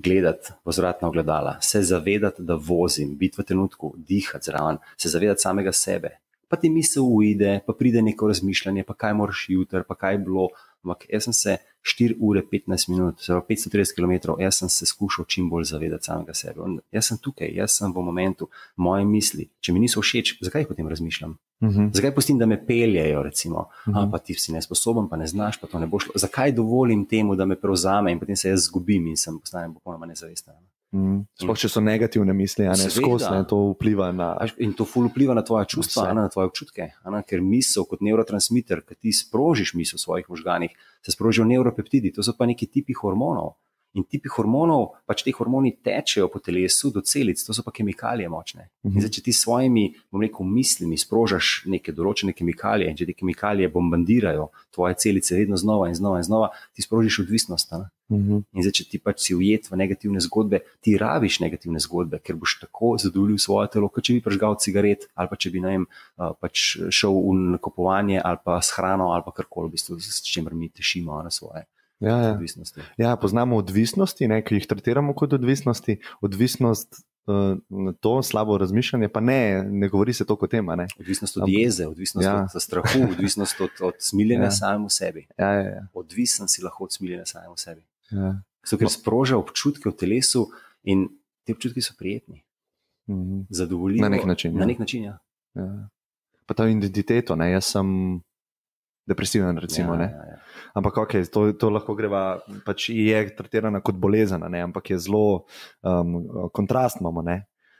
gledati v vzvratna ogledala, se zavedati, da vozim, biti v trenutku, dihati zraven, se zavedati samega sebe. Pa ti misel uide, pa pride neko razmišljanje, pa kaj moraš jutri, pa kaj je bilo. Ampak jaz sem se 4 ure 15 minut, 530 km, jaz sem se skušal čim bolj zavedati samega sebe. Jaz sem tukaj, jaz sem v momentu, moje misli, če mi niso všeč, zakaj jih potem razmišljam? Zakaj pustim, da me peljejo, recimo, pa ti si nesposoben, pa ne znaš, pa to ne bo šlo. Zakaj dovolim temu, da me prevzame in potem se jaz zgubim in sem postanem popolnoma nezavesten? Sploh če so negativne misli, skozi to vpliva na... In to ful vpliva na tvoje čustva, na tvoje občutke, ker misel kot neurotransmiter, ki ti sprožiš misel v svojih možganih, se sprožijo neuropeptidi, to so pa neki tipi hormonov. In tipi hormonov, pač te hormoni tečejo po telesu do celic, to so pa kemikalije močne. In zdaj, če ti s svojimi, bom rekel, mislimi sprožaš neke določene kemikalije in če te kemikalije bombardirajo tvoje celice vedno znova in znova in znova, ti sprožiš odvisnost. In zdaj, če ti pač si ujet v negativne zgodbe, ti rabiš negativne zgodbe, ker boš tako zadovoljil svoje telo, kot če bi prižgal cigaret ali pa če bi, ne vem, pač šel v nakupovanje ali pa s hrano ali pa karkoli, v bistvu, s čimer mi tešimo na svoje. Odvisnosti. Ja, poznamo odvisnosti, ki jih tretiramo kot odvisnosti. Odvisnost na to, slabo razmišljanje, pa ne govori se toliko o tem. Odvisnost od jeze, odvisnost od strahu, odvisnost od smiljenja samemu sebi. Odvisen si lahko od smiljenja samemu sebi. Ker sproža občutke v telesu in te občutki so prijetni. Zadovoljivo. Na nek način. Na nek način, ja. Pa ta identiteto, jaz sem depresiven, recimo. Ampak ok, to lahko greva, pač je tretirana kot bolezen, ampak je zelo kontrast imamo.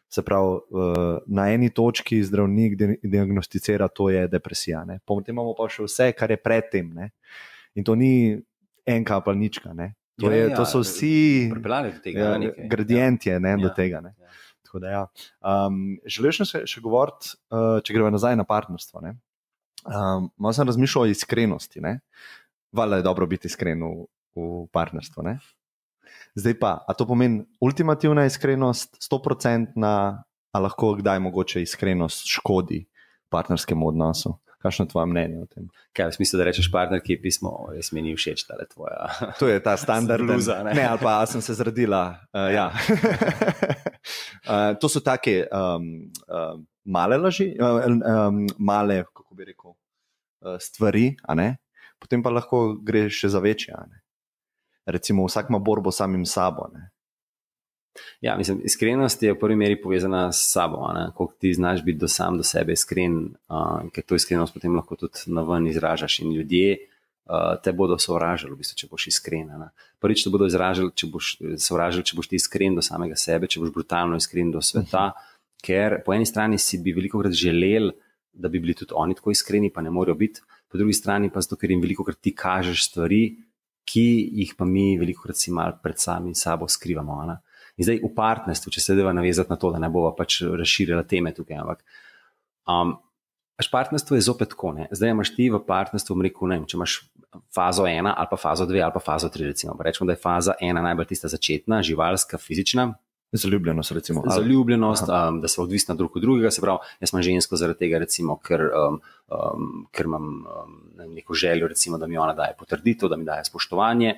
Se pravi, na eni točki zdravnik diagnosticira, to je depresija. Potem imamo pa še vse, kar je pred tem. In to ni enka ali nička. To so vsi gradienti do tega. Tako da, želiš še govoriti, če greva nazaj na partnerstvo. Malo sem razmišljal o iskrenosti. Valjda je dobro biti iskren v partnerstvu. Zdaj pa, a to pomeni ultimativna iskrenost, 100%, a lahko kdaj mogoče iskrenost škodi partnerskemu odnosu? Kakšno je tvoje mnenje o tem? Kaj, v smislu, da rečeš partnerki pismo, res mi ni všeč tale tvoja... To je ta standard. Ne, ali pa sem se zredila. Ja. To so take male laži, male, kako bi rekel, stvari, potem pa lahko greš še za večje. Recimo, vsak ima borbo samim sabo. Ja, mislim, iskrenost je v prvi meri povezana s sabo, koliko ti znaš biti sam do sebe iskren, ker to iskrenost potem lahko tudi naven izražaš in ljudje te bodo sovražili, v bistvu, če boš iskren. Prvič te bodo sovražili, če boš ti iskren do samega sebe, če boš brutalno iskren do sveta, ker po eni strani si bi velikokrat želel, da bi bili tudi oni tako iskreni, pa ne morejo biti, po drugi strani pa zato, ker jim velikokrat ti kažeš stvari, ki jih pa mi velikokrat si mal pred sami sabo skrivamo. In zdaj v partnerstvu, če se deva navezati na to, da ne bova pač razširila teme tukaj, ampak partnerstvo je zopet tako, zdaj imaš ti v partnerstvu, rekel, ne vem, če imaš fazo 1 ali pa fazo 2 ali pa fazo 3, recimo, pa rečemo, da je faza 1 najbolj tista začetna, živalska, fizična, zaljubljenost, recimo. Zaljubljenost, da so odvisna drug od drugega, se pravi, jaz imam žensko zaradi tega, recimo, ker imam neko željo, recimo, da mi ona daje potrditev, da mi daje spoštovanje,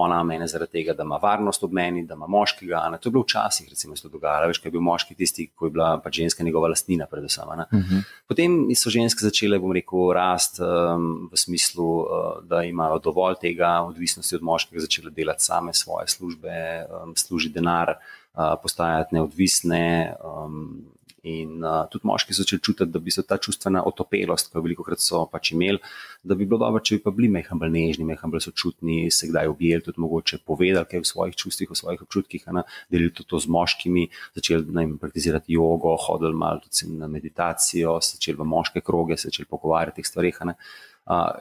ona mene zaradi tega, da ima varnost ob meni, da ima moškega, to je bilo včasih, recimo, se to dogajalo, veš, kaj je bil moški tisti, ko je bila pač ženska njegova lastnina predvsem. Potem so ženske začele, bom rekel, rast v smislu, da imajo dovolj tega odvisnosti od moškega, začele delati same svoje službe, služi denar, postajati neodvisne in tudi moški so začeli čutiti, da bi se ta čustvena otopelost, ki jo velikokrat so pač imeli, da bi bilo dobro, če bi pa bili mehko bolj nežni, mehko bolj sočutni, se kdaj objeli, tudi mogoče povedali kaj v svojih čustvih, v svojih občutkih, delili tudi to z moškimi, začeli praktizirati jogo, hodili malo tudi na meditacijo, začeli v moške kroge, začeli pogovarjati o teh stvareh.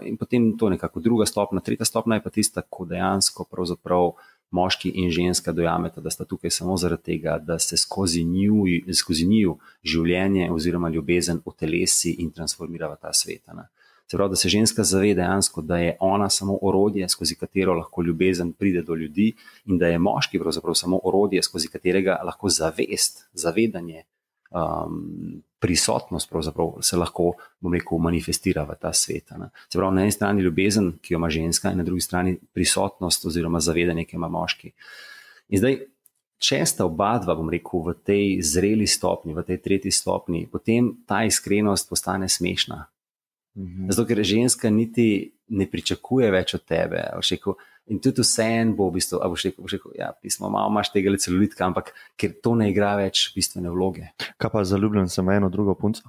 In potem to nekako druga stopnja, tretja stopnja je pa tista, ko dejansko pravzaprav moški in ženska dojameta, da sta tukaj samo zaradi tega, da se skozi njiju življenje oziroma ljubezen utelesi in transformira v ta svet. Se pravi, da se ženska zave dejansko, da je ona samo orodje, skozi katero lahko ljubezen pride do ljudi, in da je moški pravzaprav samo orodje, skozi katerega lahko zavest, zavedanje, prisotnost pravzaprav se lahko, bom rekel, manifestira v ta svet. Se pravi, na eni strani ljubezen, ki jo ima ženska, in na drugi strani prisotnost oziroma zavedanje, ki jo ima moški. In zdaj, če sta oba dva, bom rekel, v tej zreli stopni, v tej tretji stopni, potem ta iskrenost postane smešna. Zato, ker ženska niti ne pričakuje več od tebe. In tudi vse en bo v bistvu, boš rekel, ja, pismo, malo imaš tega celulitka, ampak ker to ne igra več bistvene vloge. Kaj pa zaljubljen sem eno drugo punco?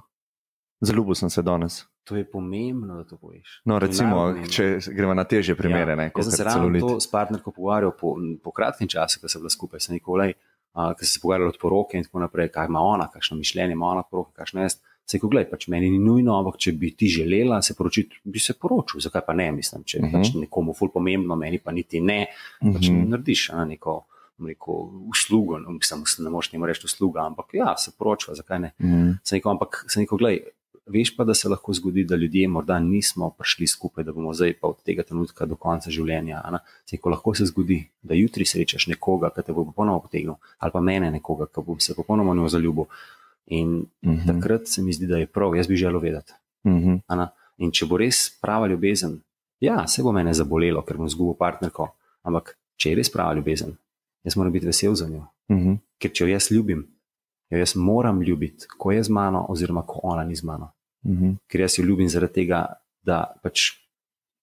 Zaljubil sem se danes. To je pomembno, da to poveš. No, recimo, če gremo na težje primere. Ja, jaz sem se ravno to s partnerko pogovarjal po kratkem času, ko sem bila skupaj. Sem nikoli, ko sem se pogovarjal od poroke in tako naprej, kaj ima ona, kakšno mišljenje ima ona od poroke, kakšno jaz. Se je gledaj, pač meni ni nujno, ampak če bi ti želela se poročiti, bi se poročil. Zakaj pa ne, mislim, če pač nekomu ful pomembno, meni pa niti ne, pač narediš neko uslugo, mislim, ne moš njemu reči usluga, ampak ja, se poročva, zakaj ne. Se neko, gledaj, veš pa, da se lahko zgodi, da ljudje morda nismo prišli skupaj, da bomo zdaj pa od tega trenutka do konca življenja. Se neko, lahko se zgodi, da jutri srečaš nekoga, ki te bo popolnoma potegnil, ali pa mene nekoga, ki bo se popolnoma njo zaljubil. In takrat se mi zdi, da je prav, jaz bi želel vedeti. In če bo res prava ljubezen, ja, se bo mene zabolelo, ker bom izgubil partnerko, ampak če je res prava ljubezen, jaz moram biti vesel za njo. Ker če jo jaz ljubim, jo jaz moram ljubiti, ko je z mano oziroma ko ona ni z mano. Ker jaz jo ljubim zaradi tega, da pač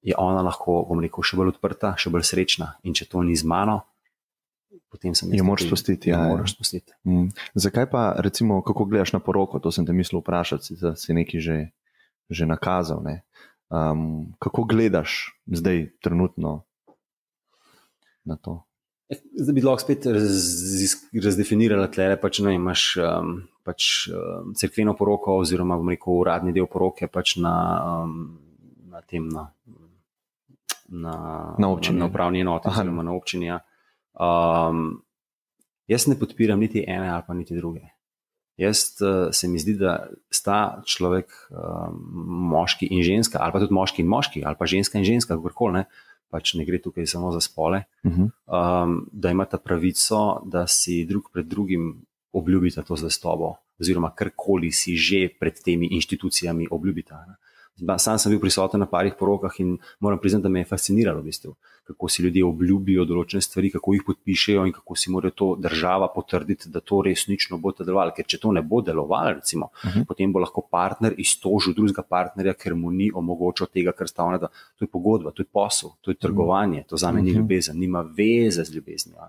je ona lahko, bom rekel, še bolj odprta, še bolj srečna, in če to ni z mano, potem sem jo moraš spustiti. Moraš spustiti. Zakaj pa, recimo, kako gledaš na poroko, to sem te mislil vprašati, da si nekaj že nakazal, ne? Kako gledaš zdaj trenutno na to? Zdaj bi lahko spet razdefinirala tlele, pač ne, imaš cerkveno poroko oziroma, bom rekel, uradni del poroke pač na občini, na upravni enoti oziroma na občini, ja. Jaz ne podpiram niti ene ali pa niti druge. Se mi zdi, da sta človek, moški in ženska, ali pa tudi moški in moški, ali pa ženska in ženska, kakorkoli, ne, pač ne gre tukaj samo za spole, da imata pravico, da si drug pred drugim obljubita to zvestobo, oziroma karkoli si že pred temi inštitucijami obljubita. Sam sem bil prisoten na parih porokah in moram priznati, da me je fasciniralo v bistvu, kako si ljudje obljubijo določene stvari, kako jih podpišejo in kako si mora to država potrditi, da to resnično bo delovalo. Ker če to ne bo delovalo, recimo, potem bo lahko partner iztožil drugega partnerja, ker mu ni omogočil tega, kar sta ona. To je pogodba, to je posel, to je trgovanje, to zame ni ljubezen, nima veze z ljubeznijo.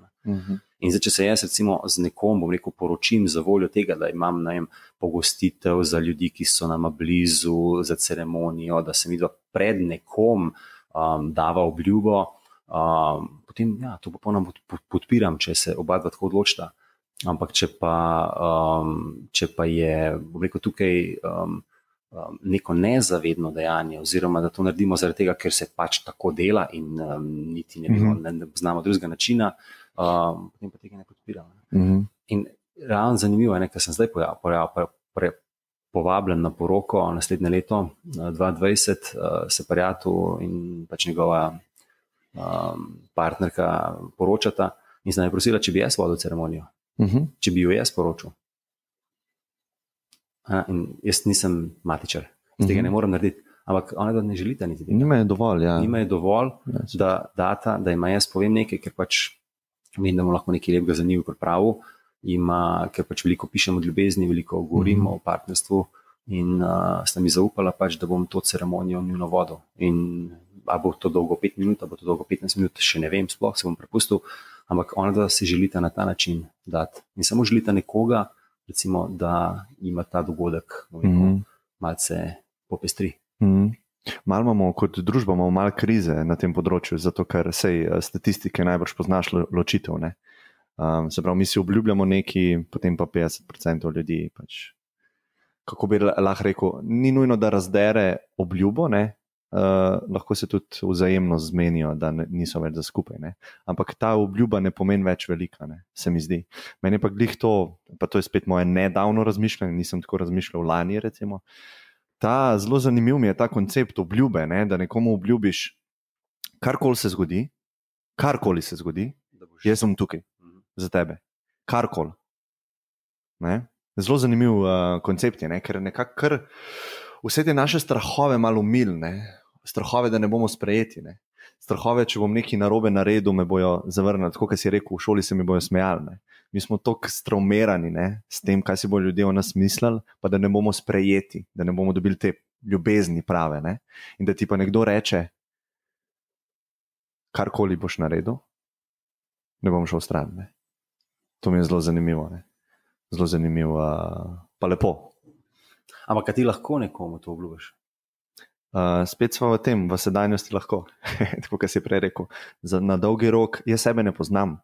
In zdaj, če se jaz recimo z nekom, bom rekel, poročim za voljo tega, da imam, ne vem, pogostitev za ljudi, ki so nama blizu, za ceremonijo, da se mi pred nekom dava obljubo, potem ja, to popolnoma podpiram, če se oba dva tako odločita. Ampak če pa je, bom rekel, tukaj neko nezavedno dejanje, oziroma da to naredimo zaradi tega, ker se pač tako dela in niti ne znamo drugega načina, potem pa tega ne podpiram. In ravno zanimivo je, ker sem zdaj povabljen na poroko naslednje leto, 2020, se prijatu in pač njegova partnerka poročata in sem me prosila, če bi jaz vodil ceremonijo, če bi jo jaz poročil. In jaz nisem matičar, z tega ne morem narediti, ampak ona da ne želita niti tega. Nima je dovolj, ja. Nima je dovolj, da data, da ima jaz povem nekaj, ker pač vem, da bomo lahko nekaj lepega za njih pripravil, ker pač veliko pišem o ljubezni, veliko govorim o partnerstvu in sta mi zaupala pač, da bom to ceremonijo njuno vodil. In a bo to dolgo 5 minut, a bo to dolgo 15 minut, še ne vem, sploh se bom prepustil, ampak ona da se želita na ta način dati. In samo želita nekoga, recimo, da ima ta dogodek malce popestri. Malo imamo kot družba, imamo malo krize na tem področju, zato ker sej statistike najbrž poznaš ločitev, ne? Se pravi, mi si obljubljamo nekaj, potem pa 50% ljudi pač, kako bi lahko rekel, ni nujno, da razdere obljubo, ne? Lahko se tudi vzajemno zmenijo, da niso več za skupaj, ne? Ampak ta obljuba ne pomeni več velika, ne? Se mi zdi. Meni pa glih to, pa to je spet moje nedavno razmišljanje, nisem tako razmišljal lani recimo, Zelo zanimiv mi je ta koncept obljube, ne? Da nekomu obljubiš, karkoli se zgodi, jaz sem tukaj za tebe. Karkoli. Zelo zanimiv koncept je, ne? Ker nekako vse te naše strahove malo umil, strahove, da ne bomo sprejeti. Ne? Strahove, če bom nekaj narobe naredil, me bojo zavrnili. Tako, kot si rekel, v šoli se mi bojo smejali. Ne? Mi smo tako straumirani s tem, kaj si bodo ljudje o nas mislili, pa da ne bomo sprejeti, da ne bomo dobili te ljubezni prave. Ne? In da ti pa nekdo reče, karkoli boš naredil, ne bom šel stran. Ne? To mi je zelo zanimivo. Ne? Zelo zanimivo, pa lepo. Ampak ti lahko nekomu to obljubiš? Spet smo v tem, v sedajnosti lahko, tako kot si prej rekel. Na dolgi rok, jaz sebe ne poznam.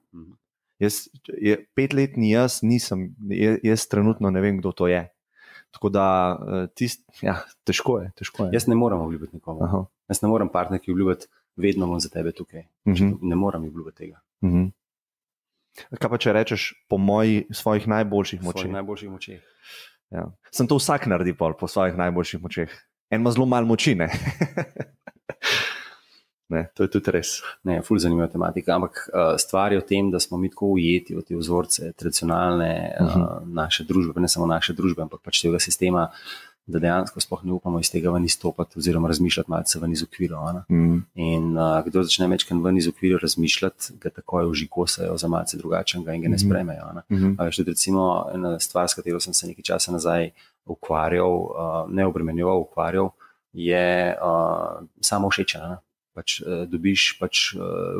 5-letni jaz nisem, jaz trenutno ne vem, kdo to je. Tako da, težko je. Jaz ne moram obljubiti nikomu. Aha. Jaz ne moram partnerki obljubiti, vedno bom za tebe tukaj. Ne moram obljubiti tega. Kaj pa če rečeš po svojih najboljših močeh? Svojih najboljših močeh. Ja. Sem to vsak naredi po svojih najboljših močeh. En ima zelo malo moči, ne? Ne, to je tudi res. Ne, ful zanimiva tematika, ampak stvar je v tem, da smo mi tako ujeti v te vzorce tradicionalne naše družbe, ne samo naše družbe, ampak pač tega sistema, da dejansko sploh ne upamo iz tega ven izstopati oziroma razmišljati malce ven iz okvirov. In kdo začne mečken ven iz okvirov razmišljati, ga takoj užikosajo za malce drugačnega in ga ne sprejmejo. Recimo ena stvar, s katero sem se nekaj časa nazaj ukvarjal, ne obremenjeval, ukvarjal, je samo všečen. Dobiš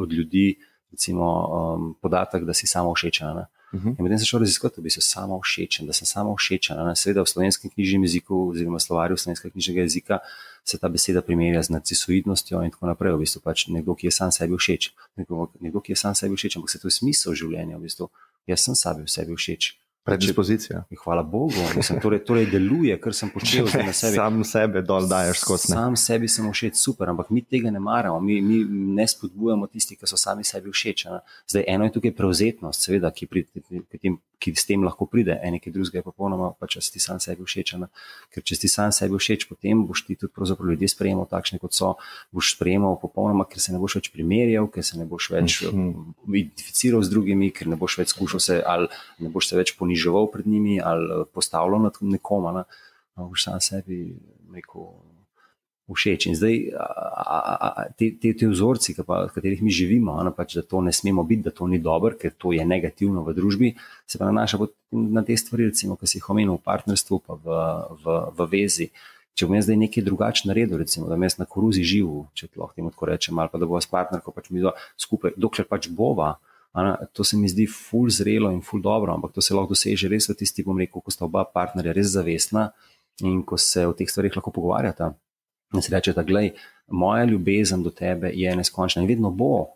od ljudi recimo podatek, da si samo všečen. In potem sem šel raziskovati, da bi se samo všečen, da sem samo všečen. Seveda v slovenskem knjižnem jeziku oziroma slovarju slovenskega knjižnega jezika se ta beseda primerja z narcisoidnostjo in tako naprej. V bistvu pač nekdo, ki je sam sebi všeč. Nekdo, ki je sam sebi všeč, ampak se to je smisel življenja. V bistvu. Jaz sem sebi všeč. Predispozicija. Hvala Bogu, mislim, torej deluje, kar sem počel na sebi. Sam sebe dol daješ skozi. Sam sebi sem všeč, super, ampak mi tega ne maramo, mi ne spodbujamo tisti, ki so sami sebi všeč. Zdaj, eno je tukaj prevzetnost, seveda, ki s tem lahko pride, nekaj drugega je popolnoma, pa če si ti sam sebi všeč. Ker če si ti sam sebi všeč, potem boš ti tudi pravzaprav ljudje sprejemal takšne, kot so, boš sprejemal popolnoma, ker se ne boš več primerjal, ker se ne boš več identificiral z drugimi, ker ne boš več skušal se, ali ne boš se več poniževal pred njimi, ali postavljal nad nekom, boš sam sebi rekel všeč. In zdaj te vzorci, v katerih mi živimo, pač, da to ne smemo biti, da to ni dobro, ker to je negativno v družbi, se pa nanaša na te stvari, recimo, ki si jih omenil v partnerstvu, pa v vezi. Če bom jaz zdaj nekaj drugače naredil, recimo, da bom jaz na koruzi živel, če lahko temu tako rečem, ali pa da bova s partnerko pač mi skupaj, dokler pač bova, to se mi zdi ful zrelo in ful dobro, ampak to se lahko doseže res v tisti, bom rekel, ko sta oba partnerja res zavestna in ko se o teh stvarih lahko pogovarjata. In si rečeta, glej, moja ljubezen do tebe je neskončna in vedno bo.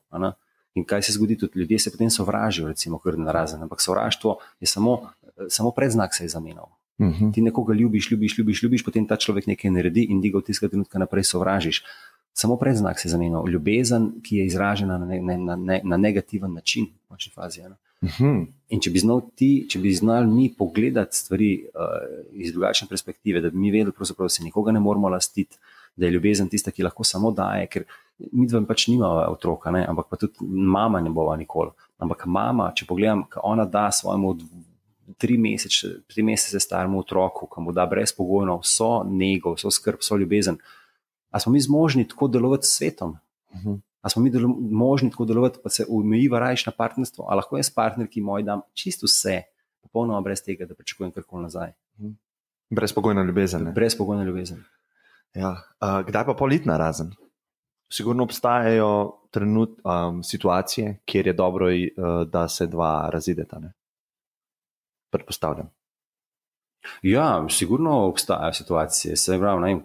In kaj se zgodi, tudi ljudje se potem sovražijo, recimo, kar narazen, ampak sovraštvo je samo predznak se je zamenjal. Ti nekoga ljubiš, potem ta človek nekaj naredi in ti ga v tistega trenutka naprej sovražiš. Samo predznak se je zamenjal. Ljubezen, ki je izražena na negativen način v končni fazi. In če bi znali mi pogledati stvari iz drugačne perspektive, da bi mi vedeli, pravzaprav se nikoga ne moramo lastiti, da je ljubezen tista, ki lahko samo daje, ker mi dva pač nimava otroka, ampak pa tudi mama ne bova nikoli. Ampak mama, če pogledam, kaj ona da svojemu 3 mesece staremu otroku, ki mu da brezpogojno vso nego, vso skrb, vso ljubezen, a smo mi zmožni tako delovati s svetom? A smo mi možni tako delovati, pa se omejiva rajš na partnerstvo? A lahko jaz partnerki moj dam čisto vse, popolnoma brez tega, da pričakujem karkoli nazaj? Brezpogojna ljubezen. Brezpogojna ljubezen. Ja. Kdaj pa politna razen? Sigurno obstajajo situacije, kjer je dobro, da se dva razideta. Ne? Predpostavljam. Ja, sigurno obstajajo situacije. Se pravi,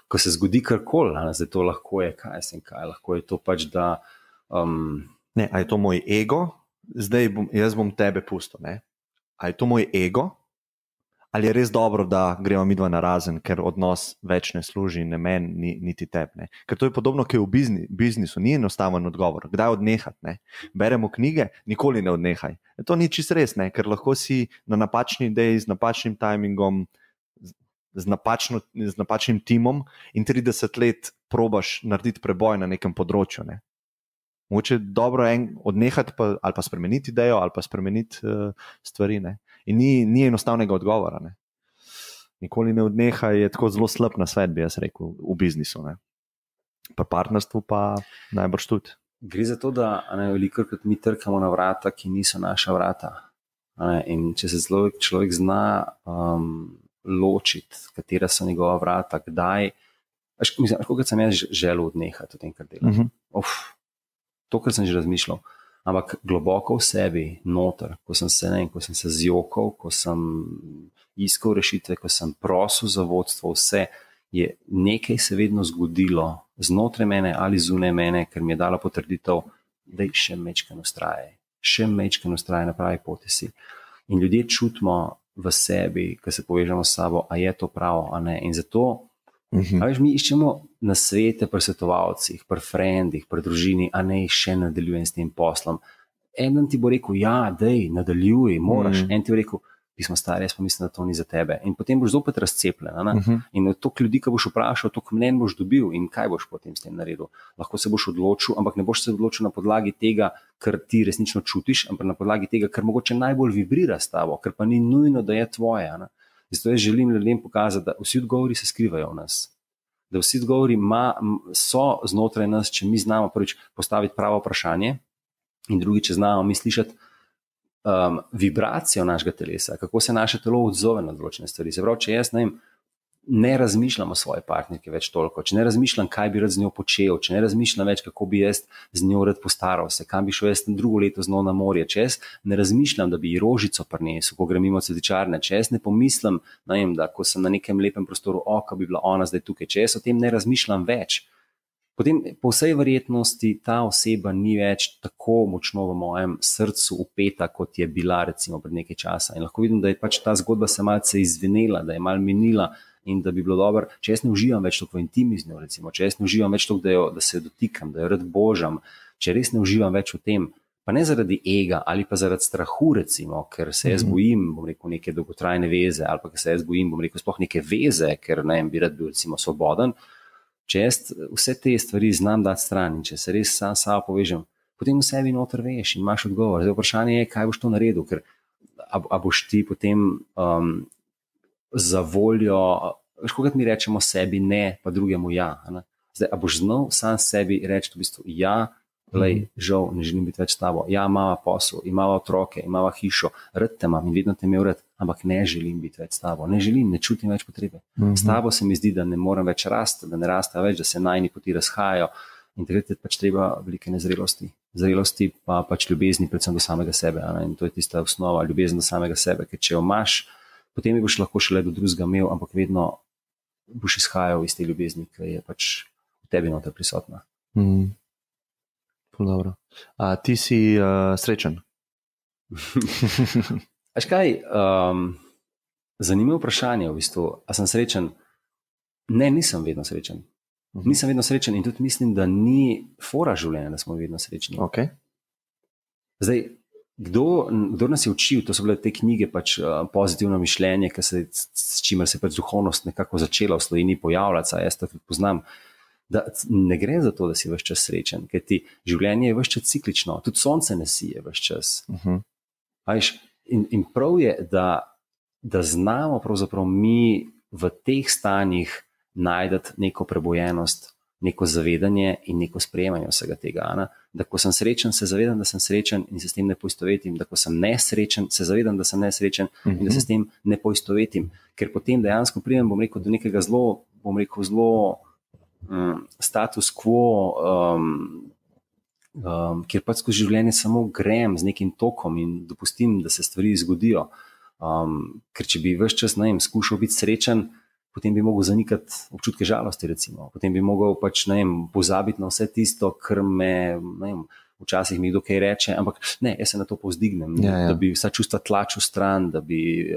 ko se zgodi karkoli, zdaj to lahko je, kaj lahko je to pač, da... Ne, a je to moj ego? Zdaj jaz bom tebe pustil, ne? A je to moj ego? Ali je res dobro, da gremo mi dva na razen, ker odnos več ne služi ne meni, niti tebi. Ker to je podobno, kot je v biznisu, ni enostaven odgovor. Kdaj odnehati? Ne? Beremo knjige, nikoli ne odnehaj. To ni čisto res, ker lahko si na napačni ideji, z napačnim timingom z napačnim timom in 30 let probaš narediti preboj na nekem področju. Ne. Mogoče je dobro odnehati ali pa spremeniti idejo ali pa spremeniti stvari. Ne. In ni enostavnega odgovora. Ne. Nikoli ne odnehaj, je tako zelo slab na svet, bi jaz rekel, v biznisu. Ne. Pa partnerstvu pa najbrž tudi. Gre za to, da velikokrat mi trkamo na vrata, ki niso naša vrata. In če se človek zna ločiti, katera so njegova vrata, kdaj. Kot sem jaz želel odnehati v tem, kar delam. To, kar sem že razmišljal. Ampak globoko v sebi, noter, ko sem se zjokal, ko sem iskal rešitve, ko sem prosil za vodstvo, vse, je nekaj se vedno zgodilo znotraj mene ali zunaj mene, ker mi je dalo potrditev, da še mečken ustraje na pravi poti si. In ljudje čutimo v sebi, ko se povežemo s sabo, a je to pravo, a ne. In zato mi iščemo na svete pri svetovalcih, pri frendih, pri družini, a ne še nadaljujem s tem poslom. En ti bo rekel, ja, dej, nadaljuj, moraš. En ti bo rekel, pismo stari, jaz pa mislim, da to ni za tebe. In potem boš zopet razcepljen. In toliko ljudi, ki boš vprašal, toliko mnen boš dobil in kaj boš potem s tem naredil. Lahko se boš odločil, ampak ne boš se odločil na podlagi tega, kar ti resnično čutiš, ampak na podlagi tega, kar mogoče najbolj vibrira s tabo, ker pa ni nujno, da je tvoje. Zato jaz želim ljudem pokazati, da vsi odgovori se skrivajo v nas. Da vsi odgovori so znotraj nas, če mi znamo prvič postaviti pravo vprašanje in drugič, če znamo mi slišati vibracijo našega telesa, kako se naše telo odzove na določene stvari. Se pravi, če jaz ne razmišljam o svoji partnerki več toliko, če ne razmišljam, kaj bi rad z njo počel, če ne razmišljam več, kako bi jaz z njo rad postaral se, kam bi šel jaz drugo leto z njo na morje, če jaz ne razmišljam, da bi ji rožico prinesel, ko grem mimo cvetičarne, če jaz ne pomislim, da ko sem na nekem lepem prostoru, ko bi bila ona zdaj tukaj, če jaz o tem ne razmišljam več, potem po vsej verjetnosti ta oseba ni več tako močno v mojem srcu upeta, kot je bila recimo pred nekaj časa. In lahko vidim, da je pač ta zgodba se malce izvenela, da je mal minila in da bi bilo dobro, če jaz ne uživam več toliko v intimi z njo, recimo, če jaz ne uživam več toliko, da se jo dotikam, da jo rad božam, če res ne uživam več v tem, pa ne zaradi ega ali pa zaradi strahu, recimo, ker se jaz bojim, bom rekel, neke dolgotrajne veze ali pa ker se jaz bojim, bom rekel, sploh neke veze, ker ne vem, bi rad bil recimo svoboden. Če jaz vse te stvari znam dati stran in če se res sam sabo povežem, potem v sebi noter veš in imaš odgovor. Zdaj vprašanje je, kaj boš to naredil, ker a boš ti potem za voljo, kot mi rečemo sebi ne, pa drugemu ja. Zdaj, a boš znal sam sebi reči v bistvu ja, lej, žal, ne želim biti več s tabo, ja, imava posel, imava otroke, imava hišo, rad te imam in vedno te imel rad, ampak ne želim biti več s tabo, ne čutim več potrebe. S tabo se mi zdi, da ne morem več rasti, da ne rasta več, da se najni poti razhajajo in takrat je pač treba velike zrelosti pa pač ljubezni predvsem do samega sebe. In to je tista osnova, ljubezen do samega sebe, ker če jo imaš, potem boš lahko šele do drugega imel, ampak vedno boš izhajal iz te ljubezni, ki je pač v tebi noter prisotna. Dobro. A ti si srečen? Veš kaj, zanimivo vprašanje v bistvu. A sem srečen? Ne, nisem vedno srečen. Nisem vedno srečen in tudi mislim, da ni fora življenja, da smo vedno srečni. Okay. Zdaj, kdo nas je učil, to so bile te knjige, pač pozitivno mišljenje, s čimer se pač duhovnost nekako začela v Sloveniji pojavljati, jaz to tudi poznam, da ne gre za to, da si ves čas srečen, ker ti življenje je ves čas ciklično, tudi sonce ne sije ves čas. In prav je, da znamo pravzaprav mi v teh stanjih najdati neko prebojenost, neko zavedanje in neko sprejemanje vsega tega. Da ko sem srečen, se zavedam, da sem srečen in se s tem ne poistovetim, da ko sem nesrečen, se zavedam, da sem nesrečen in da se s tem ne poistovetim. Ker potem dejansko pridem, bom rekel, do nekega zelo status quo, kjer pač skozi življenje samo grem z nekim tokom in dopustim, da se stvari zgodijo. Ker če bi ves čas, skušal biti srečen, potem bi mogel zanikati občutke žalosti, recimo. Potem bi mogel pač, pozabiti na vse tisto, kar me, včasih mi kdo kaj reče, ampak ne, jaz se na to povzdignem, da bi vsa čustva tlačil stran, da bi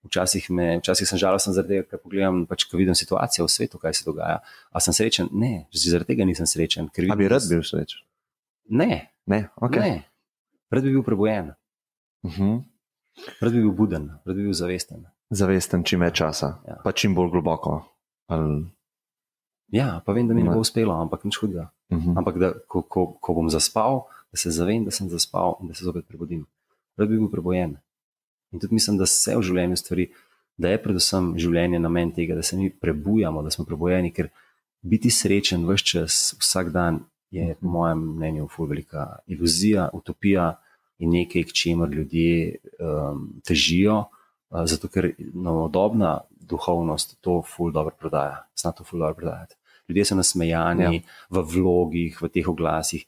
včasih sem žalosten zaradi tega, ker pogledam, pač, ko vidim situacijo v svetu, kaj se dogaja. A sem srečen? Ne, zaradi tega nisem srečen. A bi rad bil srečen? Ne. Okay. Ne. Rad bi bil prebojen. Rad bi bil buden, rad bi bil zavesten. Zavesten čim več časa, pa čim bolj globoko. Ja, pa vem, da mi ne bo uspelo, ampak nič hudega. Ampak da, ko bom zaspal, da se zavem, da sem zaspal in da se zopet prebudim. Rad bi bil prebojen. In tudi mislim, da se v življenju stvari, da je predvsem življenje namen tega, da se mi prebujamo, da smo prebojeni, ker biti srečen ves čas, vsak dan je po mojem mnenju ful velika iluzija, utopija in nekaj, k čemer ljudje težijo, zato ker novodobna duhovnost to ful dobro prodaja. Zna to ful dobro prodajati. Ljudje so nasmejani v vlogih, v teh oglasih.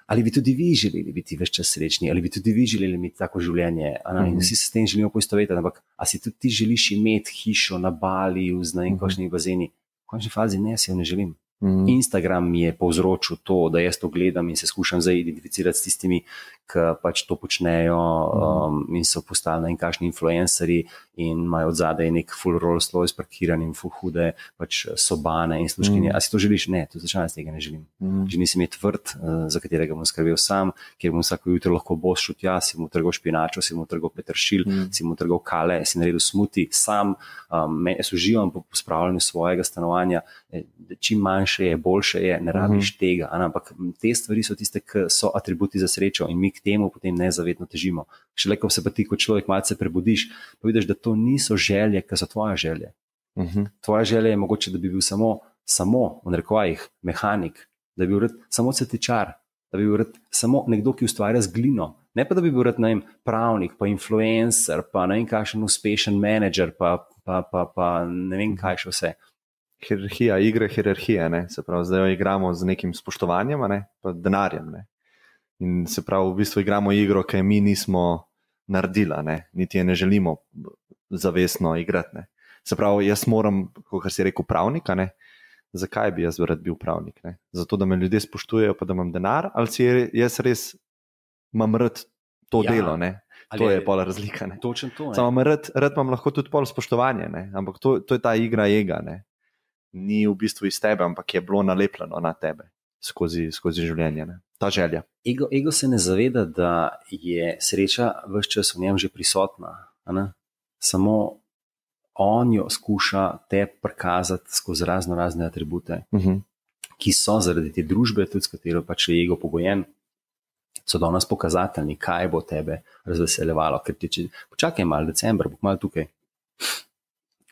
Ali bi tudi vi želeli biti ves čas srečni, ali bi tudi vi želeli imeti tako življenje? In vsi se s tem želimo poistovetiti, ampak a si tudi ti želiš imeti hišo na Baliju z ne vem kakšnimi bazeni? V končni fazi ne, si jo ne želim. Instagram mi je povzročil to, da jaz to gledam in se skušam zdaj identificirati s tistimi, ki pač to počnejo in so postali in kakšni influencerji in imajo od zadaj nek full Rolls Royce parkiran in full hude pač sobane in služkinje. A si to želiš? Ne, to začasno tega ne želim. Želim si imeti vrt, za katerega bom skrbel sam, kjer bom vsako jutro lahko bos šel tja, si mu trgal špinačo, si mu trgal peteršilj, si mu trgal kale, si naredil smuti sam, jaz uživam po spravljanju svojega stanovanja, čim manjše je, boljše je, ne rabiš tega, ampak te stvari so tiste, ki so atributi za srečo in mi k temu potem nezavedno težimo. Šele ko se pa ti kot človek malce prebudiš, pa vidiš, da to niso želje, ki so tvoje želje. Tvoja želja je mogoče, da bi bil samo v narekovajih, mehanik, da bi bil rad samo cvetličar, da bi bil rad samo nekdo, ki ustvarja z glino, ne pa da bi bil rad, ne vem, pravnik, pa influencer, pa ne vem kakšen uspešen menedžer, pa ne vem kaj še vse. Hierarhija, igre hierarhije, ne? Se pravi, zdaj jo igramo z nekim spoštovanjem, ne? Pa denarjem. Ne? In se pravi, v bistvu igramo igro, ki mi nismo naredila, ne? Niti je ne želimo zavestno igrati. Ne? Se pravi, jaz moram, kot si rekel, pravnika, ne? Zakaj bi jaz rad bil pravnik? Ne? Zato, da me ljudje spoštujejo, pa da imam denar, ali si jaz res imam rad to delo, ne? To je pol razlika. Ne? Točno to. Samo rad imam lahko tudi pol spoštovanje, ne? Ampak to je ta igra ega, ne? Ni v bistvu iz tebe, ampak je bilo nalepljeno na tebe skozi življenje. Ne? Ta želja. Ego se ne zaveda, da je sreča ves čas v njem že prisotna. Samo on jo skuša te prikazati skozi razne atribute, ki so zaradi te družbe, tudi s katero pač je ego pogojen, so danes pokazatelji, kaj bo tebe razveseljevalo. Ker počakaj malo, december, bo malo tukaj,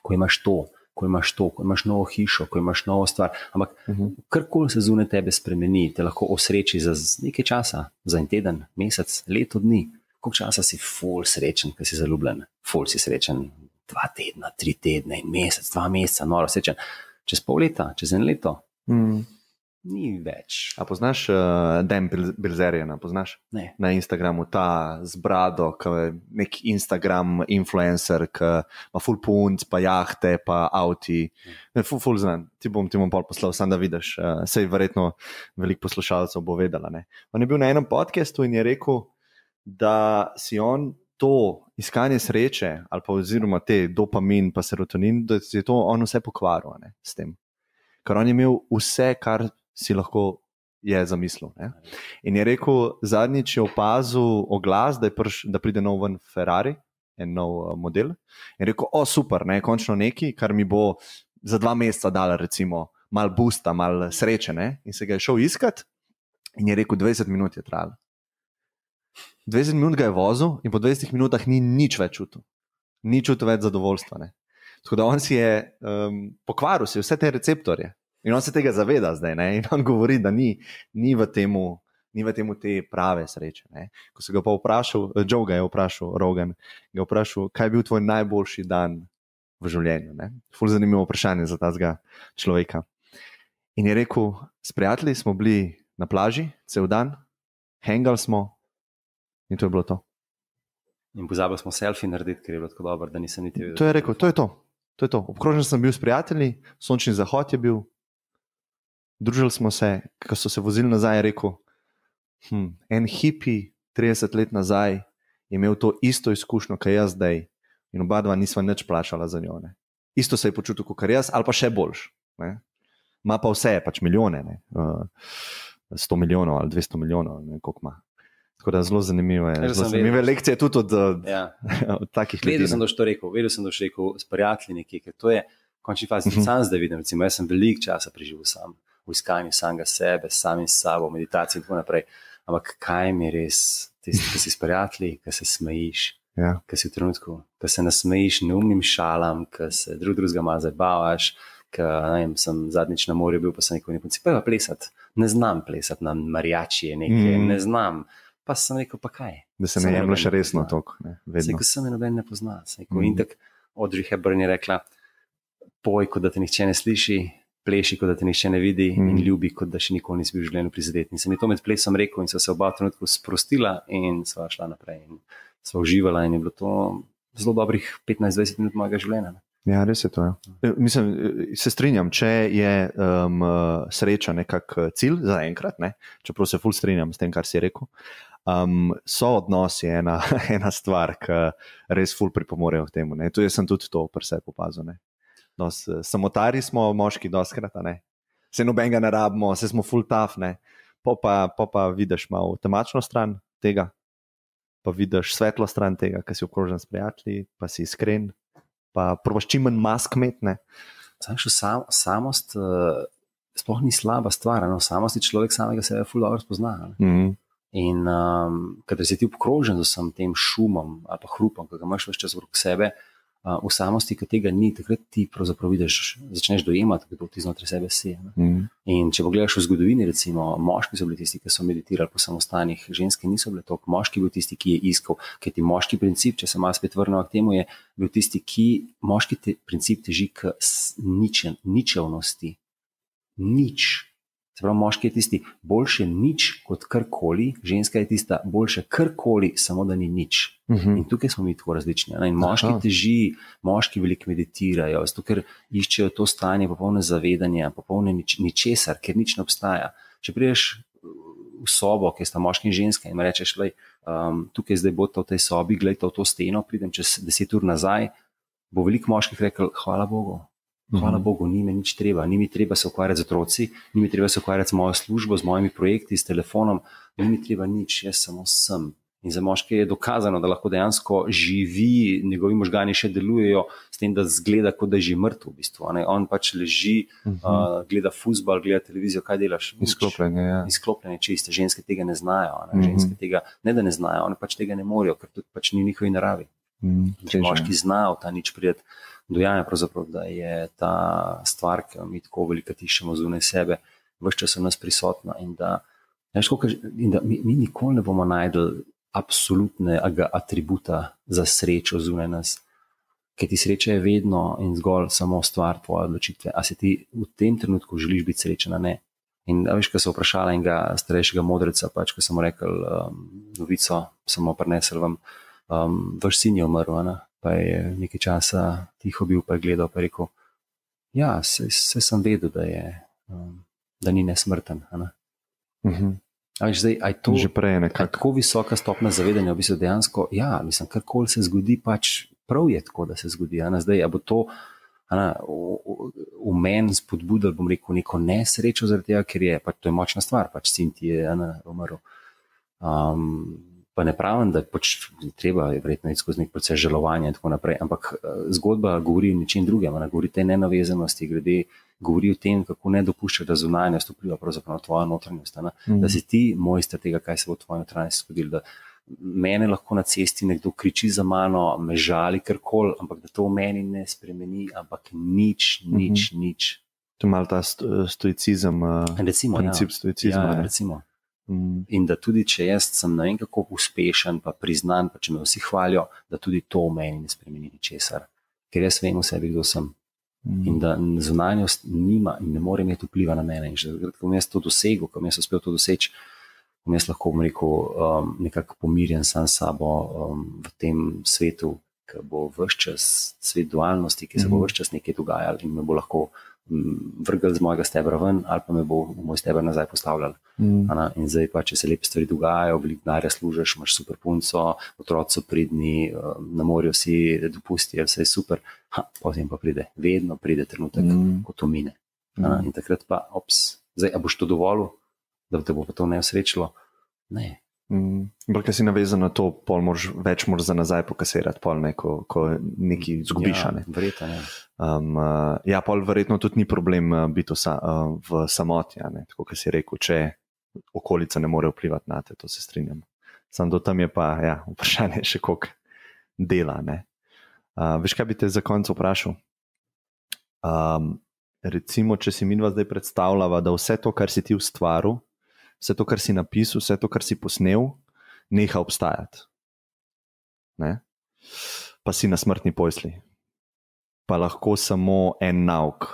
ko imaš to, ko imaš novo hišo, ko imaš novo stvar, ampak karkoli se zunaj tebe spremeni, te lahko osreči za nekaj časa, za en teden, mesec, leto dni. Koliko časa si ful srečen, ko si zaljubljen? Ful si srečen 2 tedna, 3 tedne, en mesec, 2 meseca, noro srečen. Čez pol leta, čez en leto, ni več. A poznaš Dan Bilzeriana, poznaš? Ne. Na Instagramu, ta z brado, nek Instagram influencer, ki ima ful punc, pa jahte, pa avti. Ful znan. Ti bom pol poslal, sam da vidiš. Sej verjetno veliko poslušalcev bo vedela. Ne? On je bil na enem podcastu in je rekel, da si on to iskanje sreče, ali pa oziroma te dopamin pa serotonin, da si je to on vse pokvaril, ne, s tem. Ker on je imel vse, kar si lahko je zamislil. Ne? In je rekel, zadnjič je opazil oglas, da pride nov ven Ferrari, en nov model. In je rekel, super, ne, končno neki, kar mi bo za 2 meseca dala recimo mal boosta, mal sreče. Ne? In se ga je šel iskat in je rekel, 20 minut je trajalo. 20 minut ga je vozil in po 20 minutah ni nič več čutil. Ni čutil več zadovoljstva. Ne? Tako da on si je pokvaril si vse te receptorje. In on se tega zaveda zdaj, ne? In on govori, da ni v temu te prave sreče. Ne? Ko se ga pa vprašal, Joe ga je vprašal, Rogan, ga je vprašal, kaj je bil tvoj najboljši dan v življenju. Ne? Ful zanimivo vprašanje za tazga človeka. In je rekel, s prijatelji smo bili na plaži cel dan, hangali smo in to je bilo to. In pozabili smo selfie narediti, ker je bilo tako dobro, da nisem niti vedel. To je rekel, to je to. Obkrožen sem bil s prijatelji, sončni zahod je bil, družili smo se, ko so se vozili nazaj, je rekel, en hipi 30 let nazaj je imel to isto izkušnjo, kot jaz zdaj in oba dva nisva nič plačala za njo. Ne. Isto se je počutil kot jaz, ali pa še boljš. Ne. Ma pa vse, pač milijone, ne. 100 milijonov ali 200 milijonov, ne, koliko ima. Tako da zelo zanimivo je. Jaz Zelo sem zanimive vedel. lekcije tudi od Ja. takih ljudi. Vedel sem, da boš to rekel s prijatelji nekje, ker to je v končni fazi. Sam zdaj vidim, recimo, jaz sem veliko časa preživel sam, v iskanju samega sebe, samim s sabo, meditaciji in tako naprej. Ampak kaj mi je res, tisti, ki si s prijatelji, ki se smejiš, ki si v trenutku, ki se nasmejiš neumnim šalam, ki se drugega malo zabavaš, sem zadnjič na morju bil, pa sem rekel, pa plesati. Ne znam plesati na mariači, ne znam. Pa sem rekel, pa kaj? Da se ne jemlješ resno toliko. Ko se me noben ne pozna. In tako Audrey Hepburn je rekla, poj, kot da te nihče ne sliši, pleši, kot da te nihče ne vidi in ljubi, kot da še nikoli nisi bil v življenju prizadet. In sem ji to med plesom rekel in so se oba trenutku sprostila in sva šla naprej in sva uživala in je bilo to zelo dobrih 15-20 minut mojega življenja. Ja, res je to. Ja. Mislim, se strinjam, če je sreča nekak cilj za enkrat, ne? Čeprav se ful strinjam s tem, kar si rekel, so odnosi ena stvar, ki res ful pripomorejo k temu. Ne? To jaz sem tudi to pri sebi opazil. Samotari smo moški doskrat, se nobenega ne rabimo, se smo ful tough, pa vidiš malo temačno stran tega, pa vidiš svetlo stran tega, ki si okrožen s prijatelji, pa si iskren, pa probaš čim manj mask imeti. Samost sploh ni slaba stvar, samost je človek samega sebe ful dobro spozna. In kadar si ti obkrožen z vsem tem šumom ali pa hrupom, ki ga imaš ves čas okrog sebe, v samosti, ki tega ni, takrat ti pravzaprav vidiš, začneš dojemati, kdo ti znotraj sebe si. In če pogledaš v zgodovini, recimo, moški so bili tisti, ki so meditirali po samostanih, ženske niso bile toliko, moški bil tisti, ki je iskal, ker ti moški princip, če se malo spet vrnemo k temu, je bil tisti, ki moški princip teži k ničevnosti. Nič. Se pravi, moški je tisti, boljše nič kot karkoli, ženska je tista, boljše karkoli, samo da ni nič. In tukaj smo mi tako različni. In moški teži, moški veliko meditirajo, zato ker iščejo to stanje popolne zavedanja, popolne ničesar, ker nič ne obstaja. Če prideš v sobo, kjer sta moški in ženska in rečeš, tukaj zdaj boste v tej sobi, gledajte v to steno, pridem čez 10 ur nazaj, bo veliko moških rekel, hvala Bogu. Hvala Bogu, ni me nič treba, ni mi treba se ukvarjati z otroci, ni mi treba se ukvarjati z mojo službo, z mojimi projekti, s telefonom, ni mi treba nič, jaz samo sem. In za moške je dokazano, da lahko dejansko živi, njegovi možgani še delujejo, s tem, da zgleda, kot da je že mrtev v bistvu. On pač leži, gleda fuzbal, gleda televizijo, kaj delaš? Izklopljene, ja. Izklopljene čiste, ženske tega ne znajo, ženske tega ne da ne znajo, one pač tega ne morejo, ker tudi pač ni v njihovi naravi. Če moški znajo ta nič prijeti, dojame pravzaprav, da je ta stvar, ki jo mi tako veliko tiščemo zunaj sebe, ves čas v nas prisotna in da mi nikoli ne bomo najdli absolutnega atributa za srečo zunaj nas, ker ti sreča je vedno in zgolj samo stvar tvoje odločitve. A se ti v tem trenutku želiš biti srečen, ne? In veš, ko se vprašala enega starejšega modreca, pač, ko sem mu rekel novico, samo prinesel vam, vaš sin je umrl, pa je nekaj časa tiho bil, pa je gledal, pa je rekel, ja, saj sem vedel, da ni nesmrten. Zdaj, aj to, že prej nekako. Tako visoka stopna zavedanja, v bistvu dejansko, ja, mislim, karkoli se zgodi, pač prav je tako, da se zgodi. Zdaj, a bo to v meni spodbudilo, bom rekel, neko nesrečo zaradi tega, ker je, pač to je močna stvar, pač sin ti je umrl. Pa ne pravim, da pač treba je verjetno iti skozi nek proces žalovanja in tako naprej, ampak zgodba govori o ničem drugem, govori o tej nenavezanosti, govori o tem, kako ne dopušča, da zunanjost vpliva pravzaprav na tvojo notranjost, da si ti mojster tega, kaj se bo v tvoji notranjosti zgodilo, da mene lahko na cesti nekdo kriči za mano, me žali karkoli, ampak da to v meni ne spremeni, ampak nič. To je malo ta stoicizem, princip stoicizma. Ja, recimo. In da tudi, če jaz sem ne vem kako uspešen, pa priznan, pa če me vsi hvalijo, da tudi to v meni ne spremeni ničesar. Ker jaz vem v sebi, kdo sem. In da zunanjost nima in ne more imeti vpliva na mene. In že takrat, ko bom jaz to dosegel, ko bom jaz uspel to doseči, bom jaz lahko, bom rekel, nekako pomirjen sam s sabo v tem svetu, ki bo ves čas svet dualnosti, ki se bo ves čas nekaj dogajal in me bo lahko vrgel z mojega stebra ven ali pa me bo v moj steber nazaj postavljal. In zdaj pa, če se lepe stvari dogajajo, veliko denarja služiš, imaš super punco, otroci so pridni, na morju si dopusti, vse je super, potem pa vedno pride trenutek, ko to mine. In takrat pa, zdaj, a boš to dovolil, da te bo pa to neosrečilo? Ne. Ker si navezan na to, več moraš za nazaj pokasirati, ko nekaj izgubiš. Ja, verjetno, ja. Ja, pol verjetno tudi ni problem biti v samoti, tako kot si rekel, če okolica ne more vplivati na te, to se strinjam. Samo do tam je pa vprašanje še koliko dela. Veš, kaj bi te za konec vprašal? Recimo, če si midva zdaj predstavljava, da vse to, kar si ti ustvaril, vse to, kar si napisal, vse to, kar si posnel, neha obstajati. Ne? Pa si na smrtni postelji. Pa lahko samo en nauk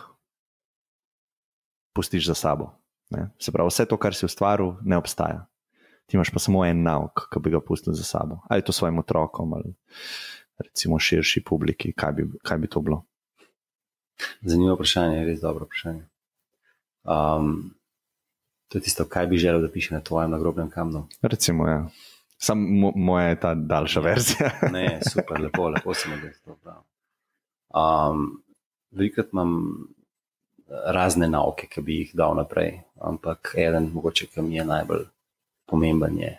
pustiš za sabo. Ne? Se pravi, vse to, kar si ustvaril, ne obstaja. Ti imaš pa samo en nauk, ki bi ga pustil za sabo. Ali to svojim otrokom, ali recimo širši publiki, kaj bi to bilo? Zanimivo vprašanje, res dobro vprašanje. To je tisto, kaj bi želel, da piše na tvojem nagrobnem kamnu. Recimo, ja. Samo moja je ta daljša verzija. Ne, super, lepo se mi to prav. Velikrat imam razne nauke, ki bi jih dal naprej, ampak eden mogoče, ki mi je najbolj pomemben je,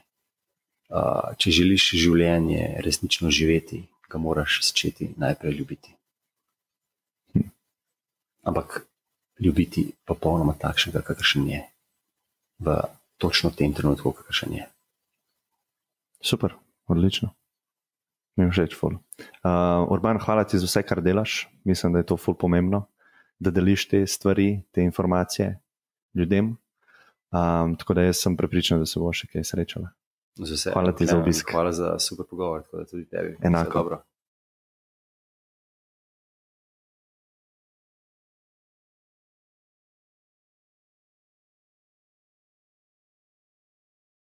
če želiš življenje resnično živeti, ga moraš začeti najprej ljubiti. Ampak ljubiti popolnoma takšnega, kakršen je. V točno tem trenutku, kakršen je. Super, odlično. Mi je všeč ful. Urban, hvala ti za vse, kar delaš. Mislim, da je to ful pomembno, da deliš te stvari, te informacije ljudem. Tako da jaz sem prepričan, da se bo še kaj srečala. Hvala ti za obisk. Hvala za super pogovor, tako da tudi tebi. Enako.